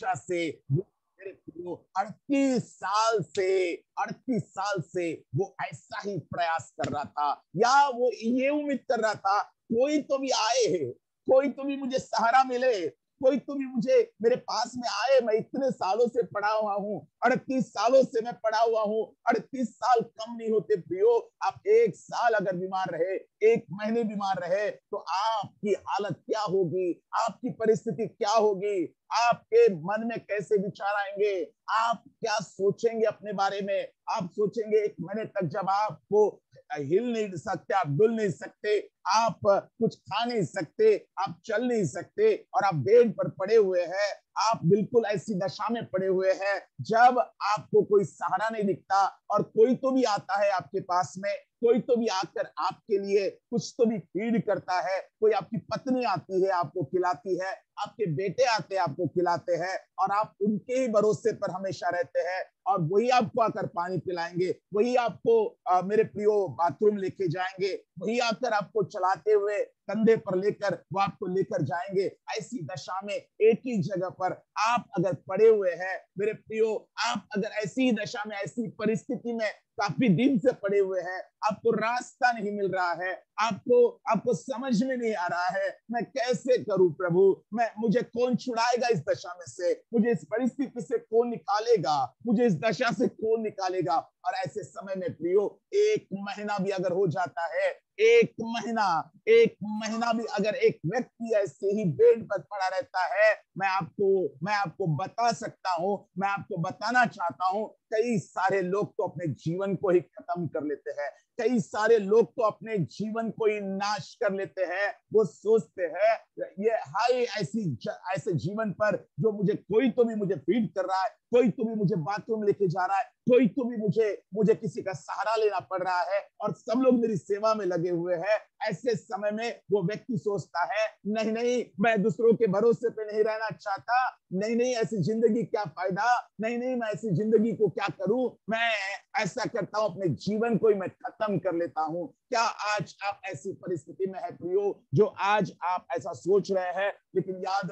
दशा से, 38 साल से वो ऐसा ही प्रयास कर रहा था, या वो ये उम्मीद कर रहा था कोई तो भी आए, कोई तो भी मुझे सहारा मिले, कोई तो भी मुझे मेरे पास में आए। मैं इतने सालों से पड़ा हुआ हूँ, 38 सालों से मैं पड़ा हुआ हूँ। 38 साल कम नहीं होते प्रियो। आप 1 साल अगर बीमार रहे, 1 महीने बीमार रहे, तो आपकी हालत क्या होगी, आपकी परिस्थिति क्या होगी, आपके मन में कैसे विचार आएंगे, आप क्या सोचेंगे अपने बारे में। आप सोचेंगे 1 महीने तक जब आपको हिल नहीं सकते, आप डुल नहीं सकते, आप कुछ खा नहीं सकते, आप चल नहीं सकते, और आप बेड पर पड़े हुए हैं, आप बिल्कुल ऐसी दशा में पड़े हुए हैं जब आपको कोई सहारा नहीं दिखता, और कोई तो भी आता है आपके पास में, कोई तो भी आकर आपके लिए कुछ तो भी फीड करता है। कोई आपकी पत्नी आती है, आपको खिलाती है, आपके बेटे आते हैं, आपको खिलाते हैं, और आप उनके ही भरोसे पर हमेशा रहते हैं, और वही आपको आकर पानी पिलाएंगे, वही आपको मेरे प्रियो बाथरूम लेके जाएंगे, वही आकर आपको चलाते हुए कंधे पर लेकर वो आपको लेकर जाएंगे। ऐसी दशा में एक ही जगह पर आप अगर पड़े हुए हैं मेरे प्रियो, आप अगर ऐसी दशा में, ऐसी परिस्थिति में काफी दिन से पड़े हुए हैं, आपको रास्ता नहीं मिल रहा है, आपको समझ में नहीं आ रहा है, मैं कैसे करूं प्रभु, मुझे कौन छुड़ाएगा इस दशा में से, मुझे इस परिस्थिति से कौन निकालेगा, मुझे इस दशा से कौन निकालेगा। और ऐसे समय में प्रियो 1 महीना भी अगर हो जाता है, 1 महीना भी अगर एक व्यक्ति ऐसे ही बेड पर पड़ा रहता है, मैं आपको बता सकता हूं, मैं आपको बताना चाहता हूं, कई सारे लोग तो अपने जीवन को ही खत्म कर लेते हैं, कई सारे लोग तो अपने जीवन को ही नाश कर लेते हैं। वो सोचते हैं ये हाय ऐसे जीवन पर जो कोई तो भी मुझे फीड कर रहा है, कोई तो भी मुझे बाथरूम लेके जा रहा है, कोई तो भी मुझे किसी का सहारा लेना पड़ रहा है, और सब लोग मेरी सेवा में लगे हुए हैं। ऐसे समय में वो व्यक्ति सोचता है नहीं नहीं, मैं दूसरों के भरोसे पे नहीं रहना चाहता, नहीं नहीं, ऐसी जिंदगी क्या फायदा, नहीं नहीं, मैं ऐसी जिंदगी को क्या करूं, मैं ऐसा करता हूं, अपने जीवन को ही मैं खत्म कर लेता हूं। क्या आज आप ऐसी परिस्थिति में है प्रियो, जो आज आप ऐसा सोच रहे हैं? लेकिन याद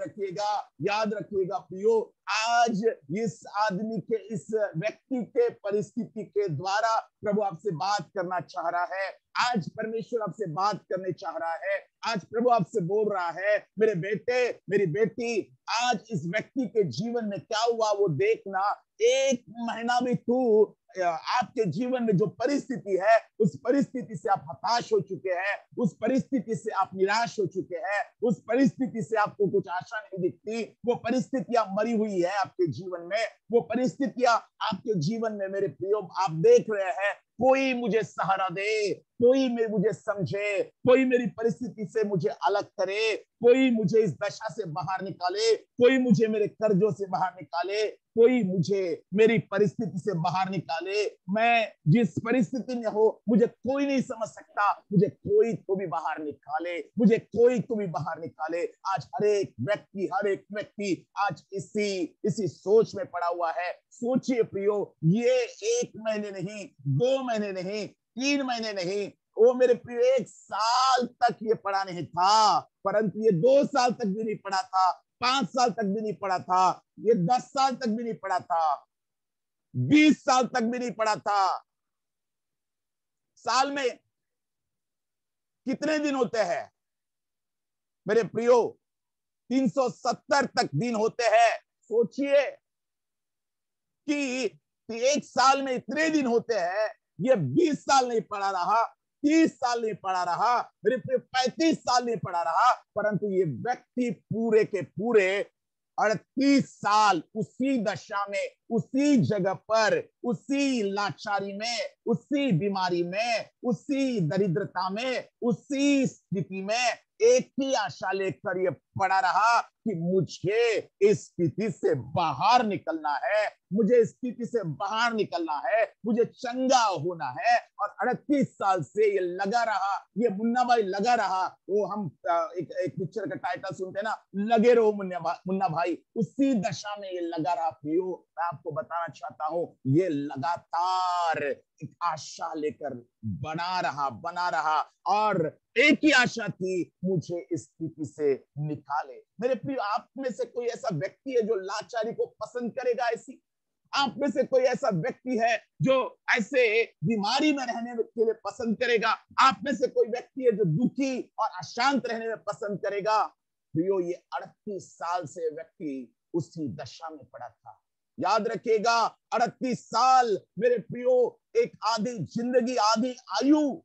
रखिएगा प्रियो, आज इस आदमी के, इस व्यक्ति के परिस्थिति के द्वारा प्रभु आपसे बात करना चाह रहा है। आज परमेश्वर आपसे बात करने चाह रहा है। आज प्रभु आपसे बोल रहा है, मेरे बेटे, मेरी बेटी, आज इस व्यक्ति के जीवन में क्या हुआ वो देखना। 1 महीना भी तू आपके जीवन में जो परिस्थिति है, उस परिस्थिति से आप हताश हो चुके हैं, उस परिस्थिति से आप निराश हो चुके हैं, उस परिस्थिति से आपको कुछ आशा नहीं दिखती। वो परिस्थितियां मरी हुई है आपके जीवन में, वो परिस्थितियां आपके जीवन में मेरे प्रियो आप देख रहे हैं, कोई मुझे सहारा दे, कोई मुझे समझे, कोई मेरी परिस्थिति से मुझे अलग करे, कोई मुझे इस दशा से बाहर निकाले, कोई मुझे मेरे कर्जों से बाहर निकाले, कोई मुझे मेरी परिस्थिति से बाहर निकाले। मैं जिस परिस्थिति में हो, मुझे कोई नहीं समझ सकता, मुझे कोई तो भी बाहर निकाले, मुझे कोई तो भी बाहर निकाले। आज हर एक व्यक्ति आज इसी सोच में पड़ा हुआ है। सोचिए प्रियो, ये 1 महीने नहीं, 2 महीने नहीं, 3 महीने नहीं, वो मेरे प्रिय 1 साल तक ये पड़ा नहीं था, परंतु ये 2 साल तक भी नहीं पड़ा था, 5 साल तक भी नहीं पड़ा था, ये 10 साल तक भी नहीं पड़ा था, 20 साल तक भी नहीं पड़ा था। साल में कितने दिन होते हैं मेरे प्रियो? 370 तक दिन होते हैं। सोचिए कि 1 साल में इतने दिन होते हैं, ये 20 साल नहीं पड़ा रहा, 30 साल नहीं पड़ा रहा, मेरे 35 साल नहीं पड़ा रहा, परंतु ये व्यक्ति पूरे के पूरे 38 साल उसी दशा में, उसी जगह पर, उसी लाचारी में, उसी बीमारी में, उसी दरिद्रता में, उसी स्थिति में एक ही आशा लेकर ये पड़ा रहा कि मुझे इस स्थिति से बाहर निकलना है, मुझे इस स्थिति से बाहर निकलना है, मुझे चंगा होना है। और 38 साल से ये लगा रहा, ये मुन्ना भाई लगा रहा। वो हम एक पिक्चर का टाइटल सुनते हैं ना, लगे रहो मुन्ना भाई, उसी दशा में ये लगा रहा। प्रियो, मैं आपको बताना चाहता हूं, ये लगातार एक आशा लेकर बना रहा और एक ही आशा थी, मुझे इस स्थिति से निकाले। मेरे प्रिय, आप में से कोई ऐसा व्यक्ति है जो लाचारी को पसंद करेगा? ऐसी आप में से कोई ऐसा व्यक्ति है जो ऐसे बीमारी में रहने के लिए पसंद करेगा? आप में से कोई व्यक्ति है जो दुखी और अशांत रहने में पसंद करेगा? प्रियो, ये 38 साल से व्यक्ति उसी दशा में पड़ा था। याद रखिएगा, 38 साल मेरे प्रियो, एक आधी जिंदगी, आधी आयु।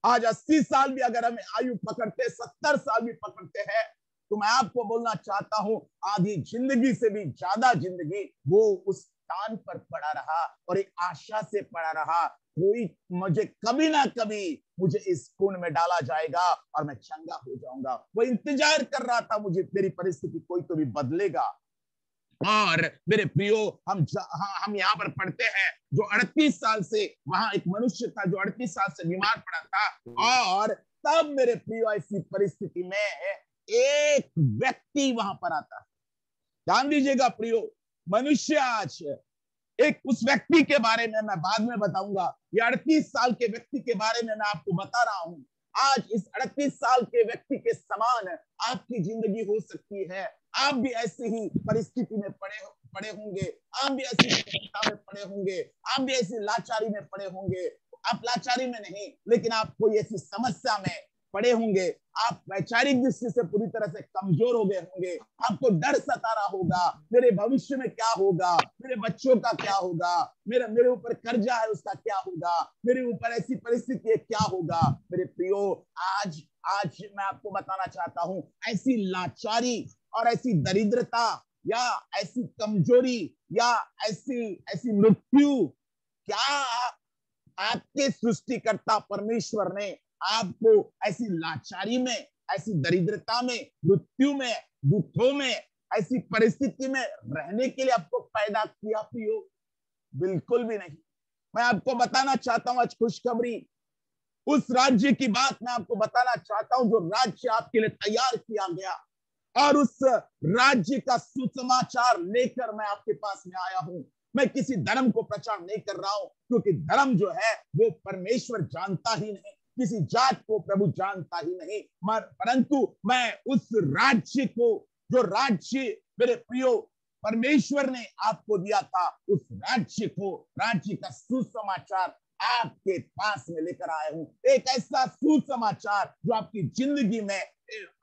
आज 80 साल भी अगर हमें आयु पकड़ते, 70 साल भी पकड़ते हैं, तो मैं आपको बोलना चाहता हूं, आधी जिंदगी से भी ज्यादा जिंदगी वो उस स्थान पर पड़ा रहा और एक आशा से पड़ा रहा, कोई मुझे कभी ना कभी मुझे इस कुंड में डाला जाएगा और मैं चंगा हो जाऊंगा। वो इंतजार कर रहा था, मुझे मेरी परिस्थिति कोई तो भी बदलेगा। और मेरे प्रियो, हम यहाँ पर पढ़ते हैं, जो 38 साल से वहां एक मनुष्य था जो 38 साल से बीमार पड़ा था, और तब मेरे प्रियो ऐसी परिस्थिति में एक व्यक्ति वहां पर आता है। ध्यान दीजिएगा प्रियो, मनुष्य आज एक उस व्यक्ति के बारे में मैं बाद में बताऊंगा, ये 38 साल के व्यक्ति के बारे में मैं आपको बता रहा हूं। आज इस 38 साल के व्यक्ति के समान आपकी जिंदगी हो सकती है। आप भी ऐसी ही परिस्थिति में पड़े होंगे, आप भी ऐसी समस्या में पड़े होंगे, आप भी ऐसी लाचारी में पड़े होंगे। आप लाचारी में नहीं, लेकिन आप कोई ऐसी समस्या में पड़े होंगे, आप वैचारिक दृष्टि से पूरी तरह से कमजोर हो गए होंगे। आपको डर सता रहा होगा, मेरे भविष्य में क्या होगा, मेरे बच्चों का क्या होगा, मेरे ऊपर कर्जा है उसका क्या होगा, मेरे ऊपर ऐसी परिस्थिति है क्या होगा। मेरे प्रियो, आज आज मैं आपको बताना चाहता हूं, ऐसी लाचारी और ऐसी दरिद्रता या ऐसी कमजोरी या ऐसी मृत्यु, क्या आपके सृष्टिकर्ता परमेश्वर ने आपको ऐसी लाचारी में, ऐसी दरिद्रता में, मृत्यु में, दुखों में, ऐसी परिस्थिति में रहने के लिए आपको पैदा किया? प्रियो, बिल्कुल भी नहीं। मैं आपको बताना चाहता हूं आज खुशखबरी, उस राज्य की बात मैं आपको बताना चाहता हूं जो राज्य आपके लिए तैयार किया गया, और उस राज्य का सुसमाचार लेकर मैं आपके पास में आया हूं। मैं किसी धर्म को प्रचार नहीं कर रहा हूं, क्योंकि धर्म जो है वो परमेश्वर जानता ही नहीं, किसी जात को प्रभु जानता ही नहीं, परंतु मैं उस राज्य को, जो राज्य मेरे प्रियो परमेश्वर ने आपको दिया था, उस राज्य को, राज्य का सुसमाचार आपके पास में लेकर आया हूं। एक ऐसा सुसमाचार जो आपकी जिंदगी में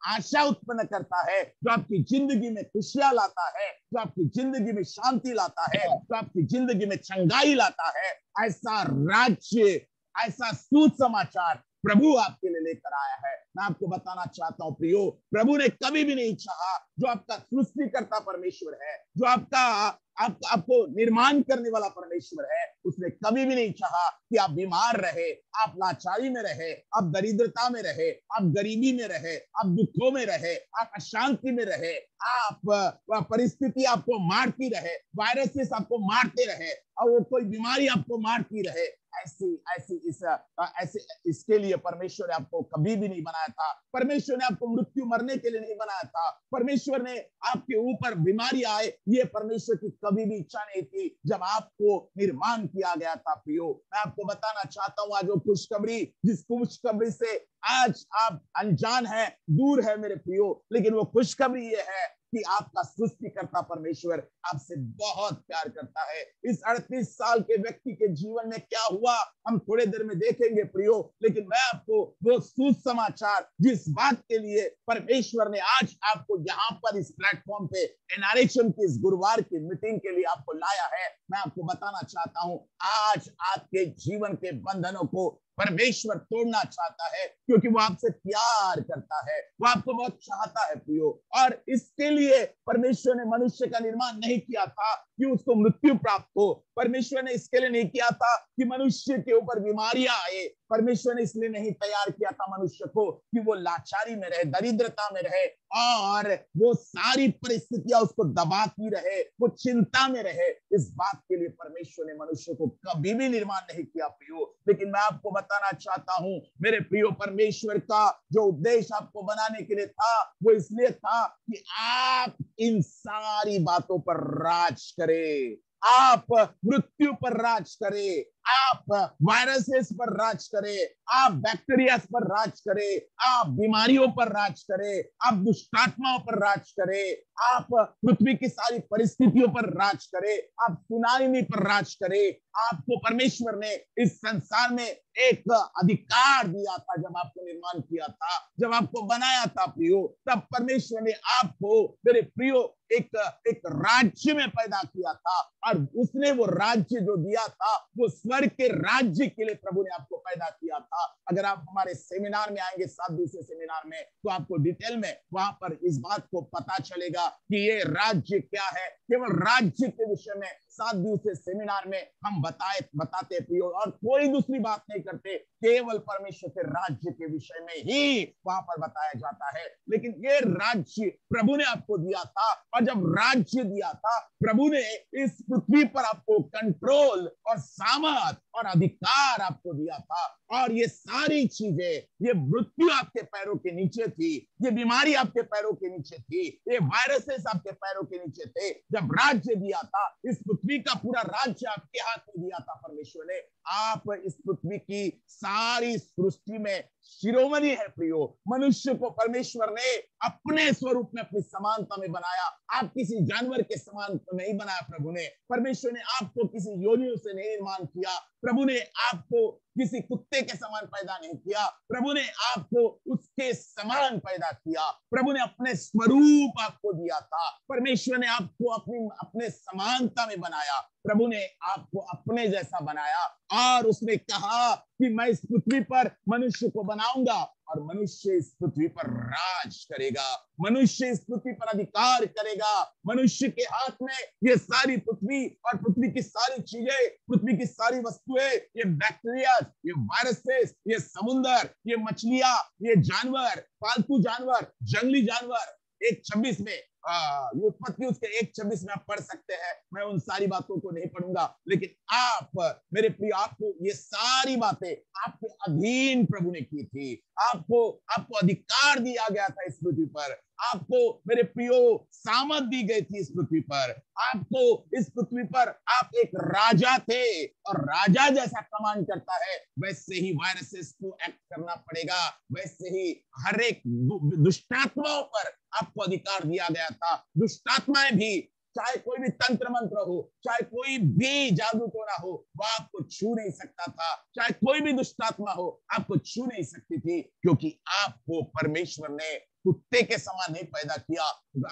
आशा उत्पन्न करता है, जो आपकी जिंदगी में खुशियां लाता है, जो आपकी जिंदगी में शांति लाता है, जो आपकी जिंदगी में चंगाई लाता है। ऐसा राज्य, ऐसा सुसमाचार प्रभु आपके लिए लेकर आया है। मैं आपको बताना चाहता हूं प्रियो, प्रभु ने कभी भी नहीं चाहा, जो आपका सृष्टिकर्ता परमेश्वर है, जो आपको निर्माण करने वाला परमेश्वर है, उसने कभी भी नहीं चाहा कि आप बीमार रहे, आप लाचारी में रहे, आप दरिद्रता में रहे, आप गरीबी में रहे, आप दुखों में रहे, आप अशांति में रहे, आप परिस्थिति आपको मारती रहे, वायरसेस आपको मारते रहे, और वो कोई बीमारी आपको मारती रहे। ऐसे इसके लिए परमेश्वर ने आपको कभी भी नहीं बनाया था। परमेश्वर ने आपको मृत्यु मरने के लिए नहीं बनाया था। परमेश्वर ने आपके ऊपर बीमारी आए, ये परमेश्वर की कभी भी इच्छा नहीं थी जब आपको निर्माण किया गया था। प्रियो, मैं आपको बताना चाहता हूँ आज वो खुशखबरी, जिस खुशखबरी से आज आप अनजान है, दूर है मेरे प्रियो, लेकिन वो खुशखबरी ये है कि आपका सृष्टिकर्ता परमेश्वर आपसे बहुत प्यार करता है। इस 38 साल के व्यक्ति के जीवन में क्या हुआ हम थोड़ी देर में देखेंगे प्रियो, लेकिन मैं आपको वो सुसमाचार, जिस बात के लिए परमेश्वर ने आज आपको यहाँ पर इस प्लेटफॉर्म पे एनआरएचएम की इस गुरुवार की मीटिंग के लिए आपको लाया है, मैं आपको बताना चाहता हूँ, आज आपके जीवन के बंधनों को परमेश्वर तोड़ना चाहता है, क्योंकि वो आपसे प्यार करता है, वो आपको बहुत चाहता है प्रियो। और इसके लिए परमेश्वर ने मनुष्य का निर्माण नहीं किया था कि उसको मृत्यु प्राप्त हो। परमेश्वर ने इसके लिए नहीं किया था कि मनुष्य के ऊपर बीमारियां आए। परमेश्वर ने इसलिए नहीं तैयार किया था मनुष्य को कि वो लाचारी में रहे, दरिद्रता में रहे और वो सारी परिस्थितियां उसको दबाती रहे, वो चिंता में रहे। इस बात के लिए परमेश्वर ने मनुष्य को कभी भी निर्माण नहीं किया प्रियो। लेकिन मैं आपको बताना चाहता हूं मेरे प्रियो, परमेश्वर का जो उद्देश्य आपको बनाने के लिए था वो इसलिए था कि आप इन सारी बातों पर राज करें, आप मृत्यु पर राज करें, आप वायरसेस पर राज करें, आप बैक्टीरिया पर राज करें, आप बीमारियों पर राज करें, आप दुष्टात्माओं पर राज करें, आप पृथ्वी की सारी परिस्थितियों पर राज करें, आप सुनामी पर राज करें। आपको परमेश्वर ने इस संसार में एक अधिकार दिया था। जब आपको निर्माण किया था, जब आपको बनाया था प्रियो, तब परमेश्वर ने आपको मेरे प्रियो एक राज्य में पैदा किया था। और उसने वो राज्य जो दिया था वो स्वर्ग के राज्य के लिए प्रभु ने आपको पैदा किया था। अगर आप हमारे सेमिनार में आएंगे 7 दिवसीय सेमिनार में, तो आपको डिटेल में वहां पर इस बात को पता चलेगा कि ये राज्य क्या है। केवल राज्य के विषय में 7 दिवसीय सेमिनार में हम बताते प्रियो, और कोई दूसरी बात नहीं करते, केवल परमेश्वर के राज्य के विषय में ही वहां पर बताया जाता है। लेकिन ये राज्य प्रभु ने आपको दिया था, और जब राज्य दिया था प्रभु ने, इस पृथ्वी पर आपको कंट्रोल और सामर्थ और अधिकार आपको दिया था। और ये सारी चीजें, ये मृत्यु आपके पैरों के नीचे थी, ये बीमारी आपके पैरों के नीचे थी, ये वायरसेस आपके पैरों के नीचे थे। जब राज्य दिया था, इस पृथ्वी का पूरा राज्य आपके हाथ में दिया था परमेश्वर ने। आप इस पृथ्वी की सारी सृष्टि में शिरोमणि है प्रियो। मनुष्य को परमेश्वर ने अपने स्वरूप में, अपनी समानता में बनाया। आप किसी जानवर के समान तो नहीं बनाया प्रभु ने। परमेश्वर ने आपको किसी योनियों से नहीं निर्माण किया। प्रभु ने आपको किसी कुत्ते के समान पैदा नहीं किया। प्रभु ने आपको उसके समान पैदा किया। प्रभु ने अपने स्वरूप आपको दिया था। परमेश्वर ने आपको अपने समानता में बनाया। प्रभु ने आपको अपने जैसा बनाया, और उसने कहा कि मैं इस पृथ्वी पर मनुष्य को बनाऊंगा, और मनुष्य इस पृथ्वी पर राज करेगा, मनुष्य इस पृथ्वी पर अधिकार करेगा। मनुष्य के हाथ में ये सारी पृथ्वी और पृथ्वी की सारी चीजें, पृथ्वी की सारी वस्तुएं, ये बैक्टीरिया, ये वायरसेस, ये समुंदर, ये मछलियां, ये जानवर, पालतू जानवर, जंगली जानवर। 1:26 में ये उत्पत्ति उसके 1:26 में आप पढ़ सकते हैं। मैं उन सारी बातों को नहीं पढ़ूंगा, लेकिन आप मेरे प्रिय, आपको ये सारी बातें आपके अधीन प्रभु ने की थी। आपको अधिकार दिया गया था इस पृथ्वी पर। आपको मेरे प्रियो सामर्थ दी गई थी इस पृथ्वी पर। आपको इस पृथ्वी पर आप एक राजा थे, और राजा जैसा कमांड करता है वैसे ही वायरसेस को एक्ट करना पड़ेगा। वैसे ही हर एक दुष्टात्माओं पर आपको अधिकार दिया गया था। दुष्टात्माएं भी, चाहे कोई भी तंत्र मंत्र हो, चाहे कोई भी जादू टोना हो, वो आपको छू नहीं सकता था। चाहे कोई भी दुष्टात्मा हो, आपको छू नहीं सकती थी, क्योंकि आपको परमेश्वर ने कुत्ते के समान नहीं पैदा किया,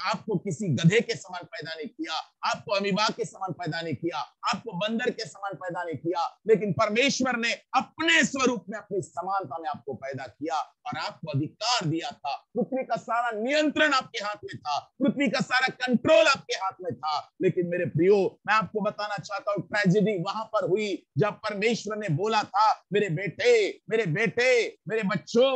आपको किसी गधे के समान पैदा नहीं किया, आपको अमीबा के समान पैदा नहीं किया, आपको बंदर के समान पैदा नहीं किया, लेकिन परमेश्वर ने अपने स्वरूप में, अपनी समानता में आपको पैदा किया, और आपको अधिकार दिया था। पृथ्वी का सारा नियंत्रण आपके हाथ में था, पृथ्वी का सारा कंट्रोल आपके हाथ में था। लेकिन मेरे प्रियो, मैं आपको बताना चाहता हूँ, ट्रेजेडी वहां पर हुई जब परमेश्वर ने बोला था, मेरे बेटे, मेरे बेटे, मेरे बच्चों,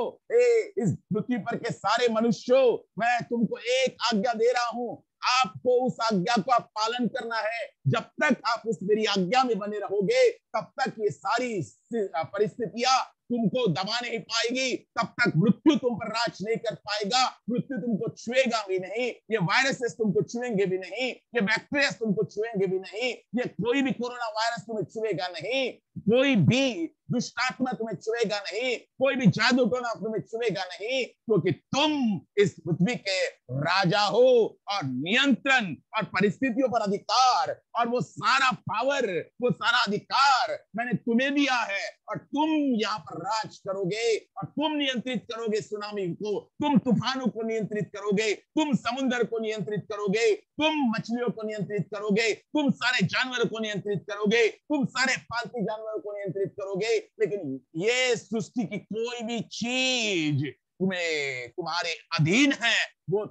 इस पृथ्वी पर के सारे मनुष्यों, मैं तुमको एक आज्ञा दे रहा हूं। आपको उस आज्ञा का पालन करना है। जब तक आप उस मेरी आज्ञा में बने रहोगे, तब तक ये सारी परिस्थितियां तुमको दबा नहीं पाएगी, तब तक मृत्यु तुम पर राज नहीं कर पाएगा। मृत्यु तुमको छुएगा भी नहीं, ये वायरसेस तुमको छुएंगे भी नहीं, ये बैक्टीरिया तुमको छुएंगे भी नहीं, ये कोई भी कोरोना वायरस तुम्हें छुएगा नहीं, कोई भी दुष्टात्मा तुम्हें छुएगा नहीं, कोई भी जादू टोना तुम्हें छुएगा नहीं, क्योंकि तुम इस पृथ्वी के राजा हो, और नियंत्रण और परिस्थितियों पर अधिकार, और वो सारा पावर, वो सारा अधिकार मैंने तुम्हें दिया है। और तुम यहाँ पर राज करोगे, और तुम नियंत्रित करोगे सुनामी को, तुम तूफानों को नियंत्रित करोगे, तुम समुद्र को नियंत्रित करोगे, तुम मछलियों को नियंत्रित करोगे, तुम सारे जानवरों को नियंत्रित करोगे, तुम सारे पालतू जानवरों को नियंत्रित करोगे। लेकिन ये सृष्टि की कोई भी चीज तुम्हें तुम्हारे अधीन है, वो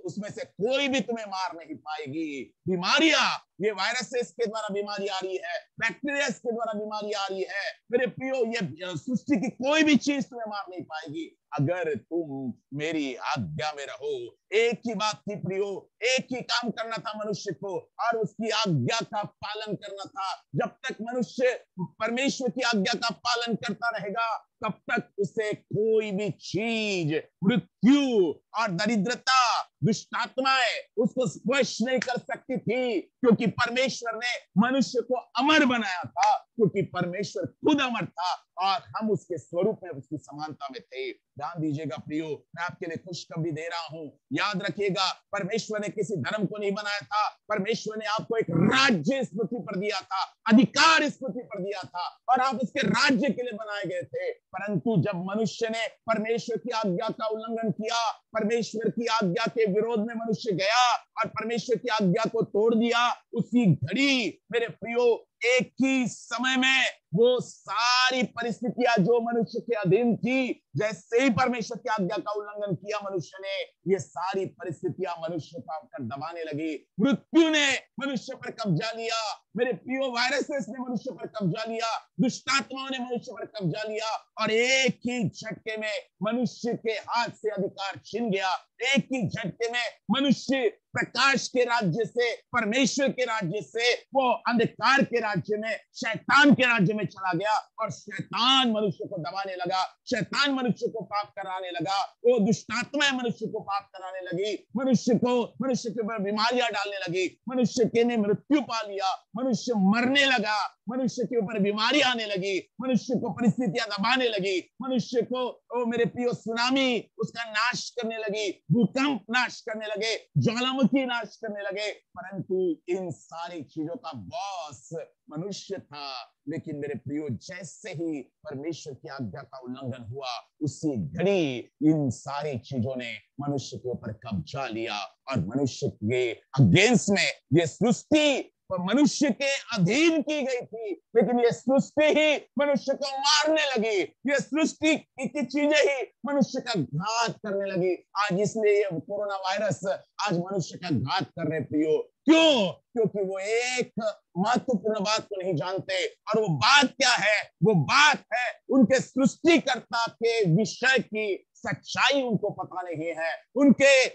उसमें से कोई भी तुम्हें मार नहीं पाएगी। बीमारियां, ये वायरसेस के द्वारा बीमारी आ रही है, बैक्टीरिया के द्वारा बीमारी आ रही है, मेरे प्रियो ये सृष्टि की कोई भी चीज तुम्हें मार नहीं पाएगी अगर तुम मेरी आज्ञा में रहो। एक ही बात थी प्रियो, एक ही काम करना था मनुष्य को, और उसकी आज्ञा का पालन करना था। जब तक मनुष्य परमेश्वर की आज्ञा का पालन करता रहेगा तब तक उसे कोई भी चीज, मृत्यु और दरिद्रता, दुष्टात्माएं उसको स्पर्श नहीं कर सकती थी, क्योंकि परमेश्वर ने मनुष्य को अमर बनाया था, क्योंकि परमेश्वर खुद अमर था और हम उसके स्वरूप में, उसकी समानता में थे। ध्यान दीजिएगा प्रियो, मैं आपके लिए खुशखबरी दे रहा हूं। याद रखिएगा, परमेश्वर ने किसी धर्म को नहीं बनाया था, परमेश्वर ने आपको एक राज्य इस पृथ्वी पर दिया था, अधिकार इस पृथ्वी पर दिया था, और आप उसके राज्य के लिए बनाए गए थे। परंतु जब मनुष्य ने परमेश्वर की आज्ञा का उल्लंघन किया, परमेश्वर की आज्ञा के विरोध में मनुष्य गया और परमेश्वर की आज्ञा को तोड़ दिया, उसी घड़ी मेरे प्रियो एक ही समय में वो सारी परिस्थितियां जो मनुष्य के अधीन थी, जैसे ही परमेश्वर की आज्ञा का उल्लंघन किया मनुष्य ने, ये सारी परिस्थितियां मनुष्य पर दबाने लगी। मृत्यु ने मनुष्य पर कब्जा लिया, मेरे प्रियो वायरसेस ने मनुष्य पर कब्जा लिया, दुष्टात्माओं ने मनुष्य पर कब्जा लिया, और एक ही झटके में मनुष्य के हाथ से अधिकार छिन गया। एक ही झटके में मनुष्य प्रकाश के राज्य से, परमेश्वर के राज्य से, वो अंधकार के राज्य में, शैतान के राज्य में चला गया, और शैतान मनुष्य को दबाने लगा, शैतान मनुष्य को पाप कराने लगा, वो दुष्टात्माएं मनुष्य को पाप कराने लगी, मनुष्य के ऊपर बीमारियां डालने लगी, मनुष्य के ने मृत्यु पा लिया, मनुष्य मरने लगा, मनुष्य के ऊपर बीमारी आने लगी, मनुष्य को परिस्थितियां दबाने लगी, मनुष्य को मेरे प्रियो सुनामी उसका नाश करने लगी, भूकंप नाश करने लगे, ज्वालामुखी नाश करने लगे। परंतु इन सारी चीजों का बॉस मनुष्य था। लेकिन मेरे प्रियो, जैसे ही परमेश्वर की आज्ञा का उल्लंघन हुआ, उसी घड़ी इन सारी चीजों ने मनुष्य के ऊपर कब्जा लिया, और मनुष्य के अगेंस्ट में ये सृष्टि मनुष्य के अधीन की गई थी, लेकिन ये सृष्टि ही मनुष्य को मारने लगी, ये सृष्टि की चीजें ही मनुष्य का घात करने लगी। आज इसलिए ये कोरोना वायरस आज मनुष्य का घात कर रहे प्रियो। क्यों? क्योंकि वो एक महत्वपूर्ण बात को नहीं जानते, और वो बात क्या है? वो बात है उनके सृष्टिकर्ता के विषय की सच्चाई उनको पता नहीं है, उनके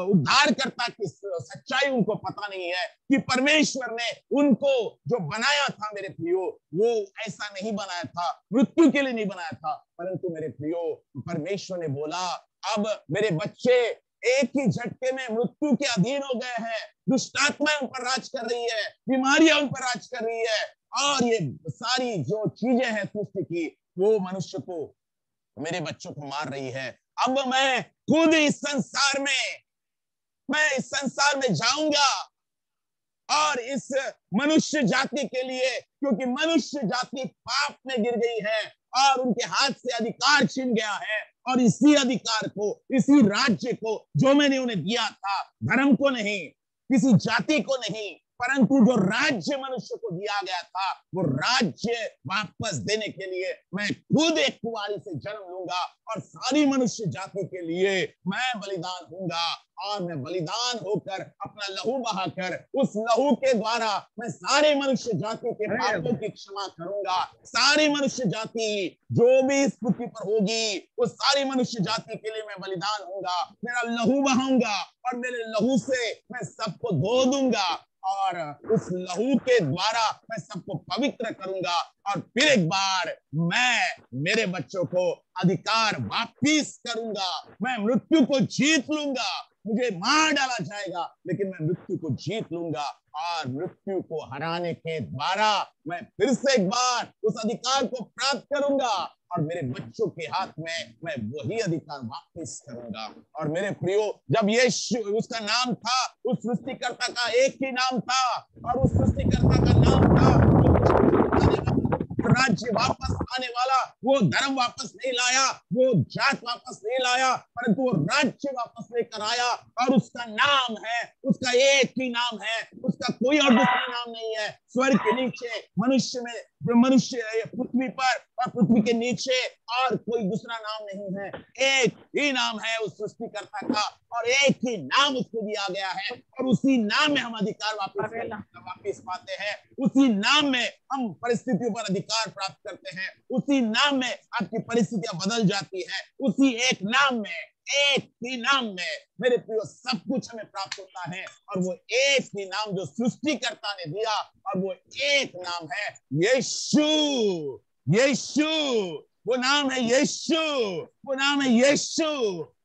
उद्धारकर्ता की सच्चाई उनको पता नहीं है, कि परमेश्वर ने उनको जो बनाया था मेरे प्रियो, वो ऐसा नहीं बनाया था, मृत्यु के लिए नहीं बनाया था, परंतु मेरे प्रियो परमेश्वर ने बोला, अब मेरे बच्चे एक ही झटके में मृत्यु के अधीन हो गए हैं, दुष्टात्माएं उन पर राज कर रही है, बीमारियां उन पर राज कर रही है, और ये सारी जो चीजें हैं सृष्टि की, वो मनुष्य को, मेरे बच्चों को मार रही है। अब मैं खुद इस संसार में जाऊंगा, और इस मनुष्य जाति के लिए, क्योंकि मनुष्य जाति पाप में गिर गई है और उनके हाथ से अधिकार छिन गया है, और इसी अधिकार को, इसी राज्य को जो मैंने उन्हें दिया था, धर्म को नहीं, किसी जाति को नहीं, परंतु जो राज्य मनुष्य को दिया गया था, वो राज्य वापस देने के लिए मैं खुद एक कुंवारी से जन्म लूंगा, और सारी मनुष्य जाति के लिए मैं बलिदान दूंगा, और मैं बलिदान होकर अपना लहू बहाकर, उस लहू के द्वारा मैं सारे मनुष्य जाति के पापों की क्षमा करूंगा। सारी मनुष्य जाति जो भी इस पृथ्वी पर होगी, वो सारी मनुष्य जाति के लिए मैं बलिदान होऊंगा, मेरा लहू बहाऊंगा, और मेरे लहू से मैं सबको धो दूंगा, और उस लहू के द्वारा मैं सबको पवित्र करूंगा, और फिर एक बार मैं मेरे बच्चों को अधिकार वापिस करूंगा। मैं मृत्यु को जीत लूंगा, मुझे मार डाला जाएगा, लेकिन मैं मृत्यु को जीत लूंगा, और मृत्यु को हराने के द्वारा मैं फिर से एक बार उस अधिकार को प्राप्त करूंगा, और मेरे बच्चों के हाथ में मैं वही अधिकार वापस करूंगा। और मेरे प्रियो, जब यीशु, उसका नाम था, उस सृष्टिकर्ता का एक ही नाम था, और उस सृष्टिकर्ता का नाम था राज्य वापस आने वाला, वो धर्म वापस नहीं लाया, वो जात वापस नहीं लाया, परंतु वो राज्य वापस लेकर आया, और उसका नाम है, उसका एक ही नाम है, उसका कोई और दूसरा नाम नहीं है, स्वर्ग के नीचे मनुष्य में, मनुष्य पृथ्वी पर और पृथ्वी के नीचे और कोई दूसरा नाम नहीं है। एक ही नाम है उस सृष्टिकर्ता का और एक ही नाम उसको दिया गया है और उसी नाम में हम अधिकार वापिस पाते हैं। उसी नाम में हम परिस्थितियों पर अधिकार प्राप्त करते हैं। उसी नाम में आपकी परिस्थितियां बदल जाती है। उसी एक नाम में, एक ही नाम में मेरे प्रियो सब कुछ हमें प्राप्त होता है और वो एक ही नाम जो सृष्टिकर्ता ने दिया और वो एक नाम है यीशु। यीशु, वो नाम है यीशु, वो नाम है यीशु।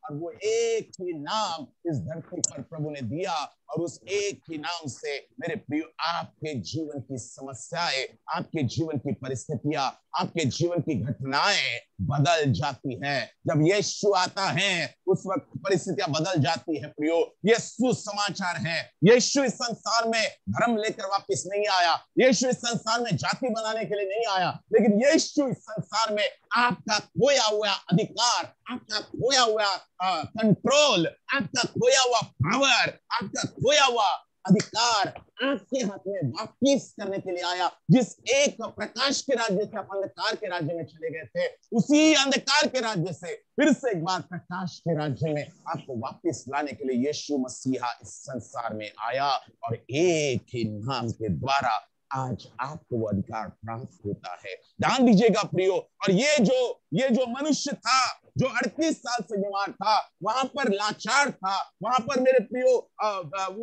और वो एक ही नाम इस धरती पर प्रभु ने दिया और उस एक ही नाम से मेरे प्रियो आपके जीवन की समस्याएं, आपके जीवन की परिस्थितियां, आपके जीवन की घटनाएं बदल जाती हैं। जब यीशु आता है उस वक्त परिस्थितियां बदल जाती है प्रियो। ये सुसमाचार है। यीशु इस संसार में धर्म लेकर वापस नहीं आया। यीशु इस संसार में जाति बनाने के लिए नहीं आया, लेकिन यीशु इस संसार में आपका खोया हुआ अधिकार, आपका खोया हुआ कंट्रोल, आपका खोया हुआ पावर, आपका खोया हुआ अधिकार आपके हाथ में वापिस करने के लिए आया। जिस एक प्रकाश के राज्य से आप अंधकार के राज्य में चले गए थे, उसी अंधकार के राज्य से फिर से एक बार प्रकाश के राज्य में आपको वापिस लाने के लिए यीशु मसीहा इस संसार में आया और एक ही नाम के द्वारा आज आपको वो अधिकार प्राप्त होता है। ध्यान दीजिएगा प्रियो। और ये जो मनुष्य था जो 38 साल से बीमार था, वहां पर लाचार था, वहां पर मेरे प्रियो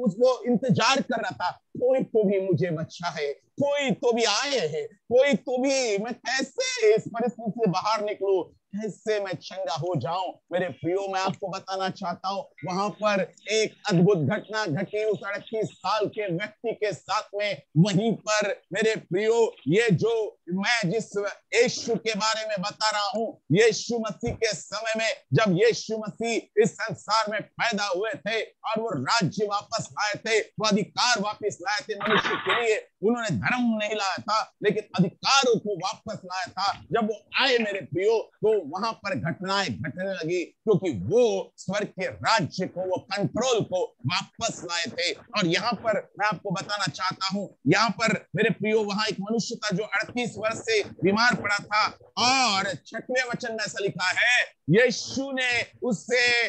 उसको इंतजार कर रहा था, कोई तो भी मुझे बचाए, कोई तो भी आए है, कोई तो भी, मैं कैसे इस परिस्थिति से बाहर निकलूं, कैसे मैं चंगा हो जाऊं। मेरे प्रियो मैं आपको बताना चाहता हूं, वहां पर एक अद्भुत घटना घटी उस 38 साल के व्यक्ति के साथ में। वहीं पर मेरे प्रियो ये जो मैं जिस यीशु के बारे में बता रहा हूं, यीशु मसीह के समय में जब यीशु मसीह इस संसार में पैदा हुए थे और वो राज्य वापस लाए थे, वो अधिकार वापस लाए थे मनुष्य के लिए। उन्होंने धर्म नहीं लाया था लेकिन अधिकारों को वापस लाया था। जब वो आए मेरे प्रियो तो वहां पर घटनाएं घटने लगी, क्योंकि वो स्वर्ग के राज्य को, वो कंट्रोल को वापस लाए थे। और यहाँ पर मैं आपको बताना चाहता हूं, यहाँ पर मेरे प्रियो वहां एक मनुष्य था जो 38 वर्ष से बीमार पड़ा था और 6वें वचन में ऐसा लिखा है, यीशु ने उससे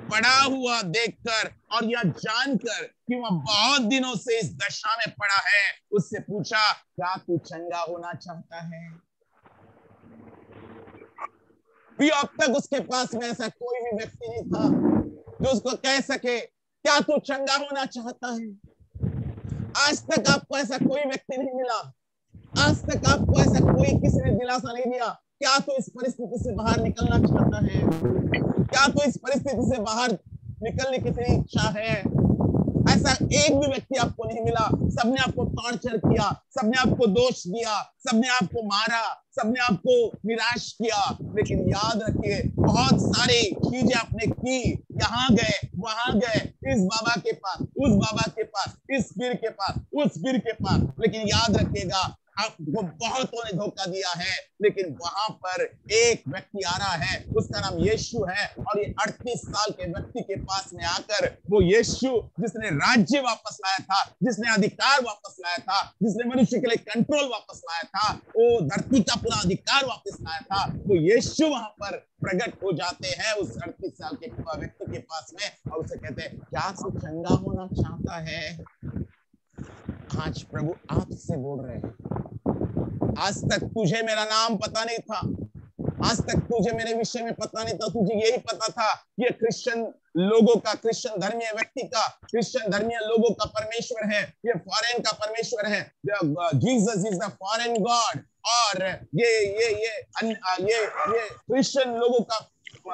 पड़ा हुआ देखकर और यह जानकर कि वह बहुत दिनों से इस दशा में पड़ा है, उससे पूछा, क्या तू चंगा होना चाहता है? अब तक उसके पास में ऐसा कोई भी व्यक्ति नहीं था जो उसको कह सके, क्या तू चंगा होना चाहता है? आज तक आपको ऐसा कोई व्यक्ति नहीं मिला। आज तक आपको ऐसा कोई किसी ने दिलासा नहीं दिया, क्या तू इस परिस्थिति से बाहर निकलना चाहता है? क्या तू इस परिस्थिति से बाहर निकलने की तेरी इच्छा है? ऐसा एक भी व्यक्ति आपको नहीं मिला। सबने आपको टॉर्चर किया, सबने आपको दोष दिया, सबने आपको मारा, सबने आपको निराश किया। लेकिन याद रखिए, बहुत सारी चीजें आपने की, यहाँ गए, वहां गए, इस बाबा के पास, उस बाबा के पास, इस पीर के पास, उस पीर के पास, लेकिन याद रखिएगा आपको बहुतों ने धोखा दिया है। लेकिन वहां पर एक व्यक्ति आ रहा है, उसका नाम यीशु है। और ये 38 साल के व्यक्ति के पास में आकर वो यीशु जिसने राज्य वापस लाया था, जिसने अधिकार वापस लाया था, जिसने मनुष्य के लिए कंट्रोल वापस लाया था, वो धरती का पूरा अधिकार वापस लाया था, वो यीशु वहां पर प्रकट हो जाते हैं उस 38 साल के व्यक्ति के पास में और उसे कहते हैं, क्या तू चंगा होना चाहता है? आज प्रभु आपसे बोल रहे हैं, आज तक तुझे मेरा नाम पता नहीं था, आज तक तुझे मेरे विषय में पता नहीं था। तुझे यही पता था ये क्रिश्चियन लोगों का, क्रिश्चियन धर्मीय व्यक्ति का, क्रिश्चियन धर्मीय लोगों का परमेश्वर है, ये फॉरेन का परमेश्वर है, Jesus is the foreign God. और ये क्रिश्चियन लोगों का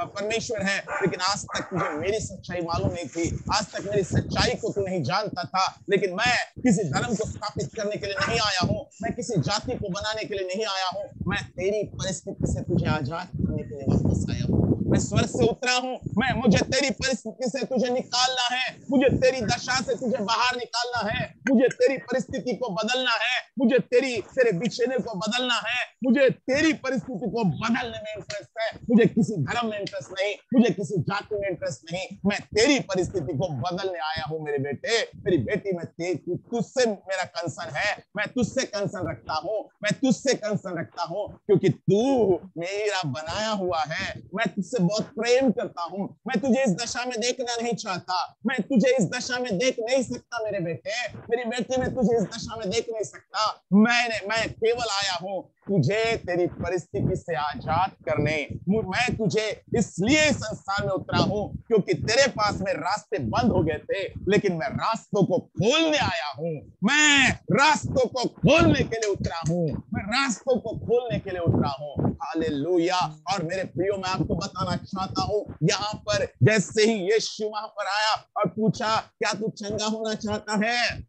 परमेश्वर है। लेकिन आज तक तुझे मेरी सच्चाई मालूम नहीं थी, आज तक मेरी सच्चाई को तू नहीं जानता था। लेकिन मैं किसी धर्म को स्थापित करने के लिए नहीं आया हूँ, मैं किसी जाति को बनाने के लिए नहीं आया हूँ, मैं तेरी परिस्थिति से तुझे आजाद करने के लिए वापस आया हूँ। मैं स्वर्ग से उतरा हूँ, मुझे तेरी परिस्थिति से तुझे निकालना है, मुझे तेरी दशा से तुझे बाहर निकालना है। मुझे तेरी परिस्थिति को बदलना है, मुझे तेरे बिछेने को बदलना है, मुझे तेरी परिस्थिति को बदलने में इंटरेस्ट है। मुझे किसी धर्म में इंटरेस्ट नहीं, मुझे किसी जाति में इंटरेस्ट नहीं, मैं तेरी परिस्थिति को बदलने आया हूँ। मेरे बेटे, मेरी बेटी, मैं तुझसे मेरा कंसर्न है, मैं तुझसे कंसर्न रखता हूँ, मैं तुझसे कंसर्न रखता हूँ, क्योंकि तू मेरा बनाया हुआ है। मैं तुझसे बहुत प्रेम करता हूँ। मैं तुझे इस दशा में देखना नहीं चाहता, मैं तुझे इस दशा में देख नहीं सकता। मेरे बेटे, मेरी बेटी, मैं तुझे इस दशा में देख नहीं सकता। मैं केवल आया हूँ तुझे तेरी परिस्थिति से आजाद करने। मैं तुझे इसलिए संसार में उतरा हूँ क्योंकि तेरे पास में रास्ते बंद हो गए थे, लेकिन मैं रास्तों को खोलने आया हूँ। मैं रास्तों को खोलने के लिए उतरा हूँ, मैं रास्तों को खोलने के लिए उतरा हूँ। हालेलुया। और मेरे प्रियो, मैं आपको बताना चाहता हूँ, यहाँ पर जैसे ही यीशु वहां पर आया और पूछा, क्या तू चंगा होना चाहता है?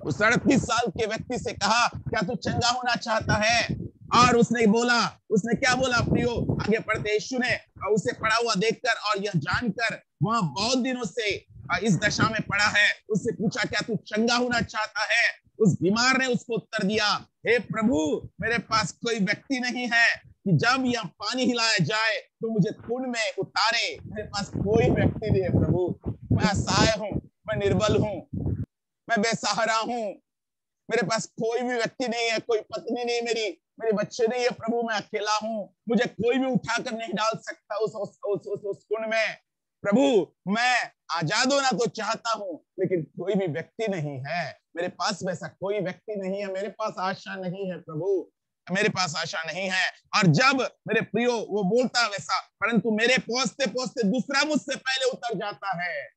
उस 38 साल के व्यक्ति से कहा, क्या तू चंगा होना चाहता है? और उसने क्या बोला प्रियो? आगे पढ़ते, यीशु ने उसे पड़ा हुआ देखकर और यह जानकर वहां बहुत दिनों से इस दशा में पड़ा है, उससे पूछा, क्या तू चंगा होना चाहता है? उस बीमार ने उसको उत्तर दिया, हे प्रभु, मेरे पास कोई व्यक्ति नहीं है कि जब यह पानी हिलाया जाए तो मुझे कुंड में उतारे। मेरे पास कोई व्यक्ति नहीं है प्रभु, मैं असहाय हूँ, मैं निर्बल हूँ, मैं बेसहारा हूँ, मेरे पास कोई भी व्यक्ति नहीं है, कोई पत्नी नहीं मेरे बच्चे नहीं है प्रभु, मैं अकेला हूँ, मुझे कोई भी उठाकर नहीं डाल सकता उस कुंड में। प्रभु, मैं आजाद होना तो चाहता हूँ, लेकिन कोई भी व्यक्ति नहीं है, मेरे पास वैसा कोई व्यक्ति नहीं है, मेरे पास आशा नहीं है प्रभु, मेरे पास आशा नहीं है। और जब मेरे प्रियो वो बोलता वैसा, परंतु मेरे पहुंचते पहुंचते दूसरा मुझसे पहले उतर जाता है।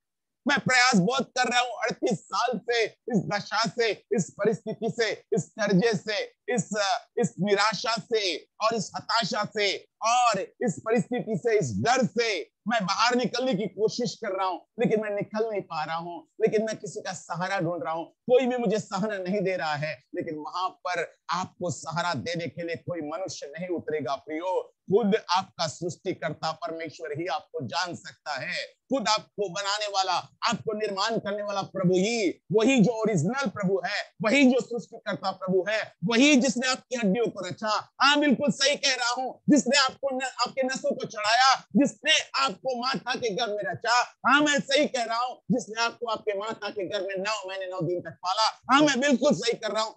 मैं प्रयास बहुत कर रहा हूँ 38 साल से, इस दशा से, इस परिस्थिति से, इस कर्जे से, इस निराशा से और इस हताशा से और इस परिस्थिति से, इस डर से मैं बाहर निकलने की कोशिश कर रहा हूँ, लेकिन मैं निकल नहीं पा रहा हूँ। लेकिन मैं किसी का सहारा ढूंढ रहा हूँ, कोई भी मुझे सहारा नहीं दे रहा है। लेकिन वहां पर आपको सहारा देने के लिए कोई मनुष्य नहीं उतरेगा प्रियो, खुद आपका सृष्टिकर्ता परमेश्वर ही आपको जान सकता है। खुद आपको बनाने वाला, आपको निर्माण करने वाला प्रभु ही, वही जो ओरिजिनल प्रभु है, वही जो सृष्टिकर्ता प्रभु है, वही जिसने आपकी हड्डियों को रचा। हाँ, बिल्कुल सही कह रहा हूँ, जिसने आपको आपके नसों को चढ़ाया, जिसने आपको माता के गर्भ में रचा। हाँ, मैं सही कह रहा हूँ, जिसने आपको आपके माता के गर्भ में 9 महीने 9 दिन तक पाला। हाँ, मैं बिल्कुल सही कह रहा हूँ,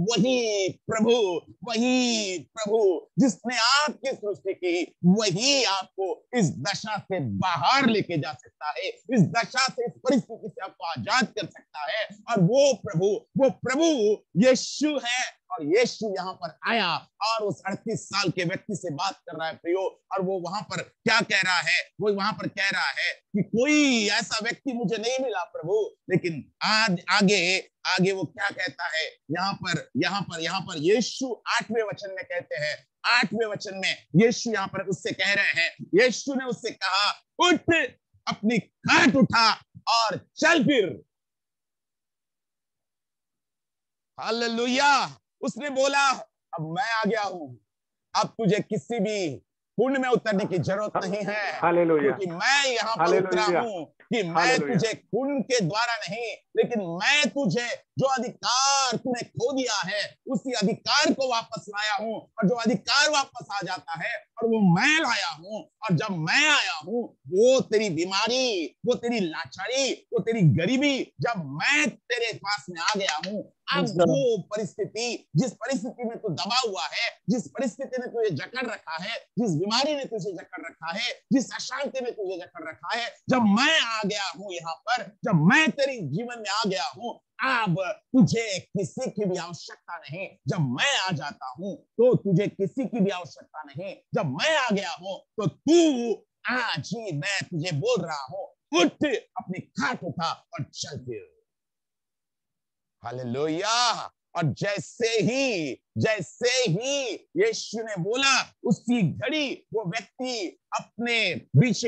वही प्रभु जिसने आपकी सृष्टि की, वही आपको इस दशा से बाहर लेके जा सकता है, इस दशा से, इस परिस्थिति से आपको आजाद कर सकता है। और वो प्रभु यीशु है। और यीशु यहाँ पर आया और उस 38 साल के व्यक्ति से बात कर रहा है प्रियो। और वो वहां पर क्या कह रहा है? वो वहां पर कह रहा है कि कोई ऐसा व्यक्ति मुझे नहीं मिला प्रभु। लेकिन आगे वो क्या कहता है? यहाँ पर यीशु 8वें वचन में कहते हैं, 8वें वचन में यीशु यहाँ पर उससे कह रहे हैं, यीशु ने उससे कहा, उठ, अपनी खाट उठा और चल फिर। हालेलुया। उसने बोला, अब मैं आ गया हूं, अब तुझे किसी भी कुंड में उतरने की जरूरत नहीं है, क्योंकि मैं यहाँ पर उतरा हूं कि मैं तुझे कुंड के द्वारा नहीं, लेकिन मैं तुझे जो अधिकार तूने खो दिया है, उसी अधिकार को वापस लाया हूं। और जो अधिकार वापस आ जाता है, और वो मैं लाया हूं। और जब मैं आया हूं, वो तेरी बीमारी, वो तेरी लाचारी, वो तेरी गरीबी, जब मैं तेरे पास में आ गया हूं, अब वो परिस्थिति, जिस परिस्थिति में तू दबा हुआ है, जिस परिस्थिति ने तुझे जकड़ रखा है, जिस बीमारी ने तुझे जकड़ रखा है, जिस अशांति में तुझे जकड़ रखा है, जब मैं आ गया हूं यहाँ पर, जब मैं तेरे जीवन में आ गया हूं, अब तुझे किसी की भी आवश्यकता नहीं। जब मैं आ जाता हूं तो तुझे किसी की भी आवश्यकता नहीं। जब मैं आ गया हूं तो तू, आज ही मैं तुझे बोल रहा हूं, उठ, अपनी खाट उठा और चल फिर। हालेलुया। और जैसे ही यीशु ने बोला, उसी घड़ी वो व्यक्ति अपने बीच,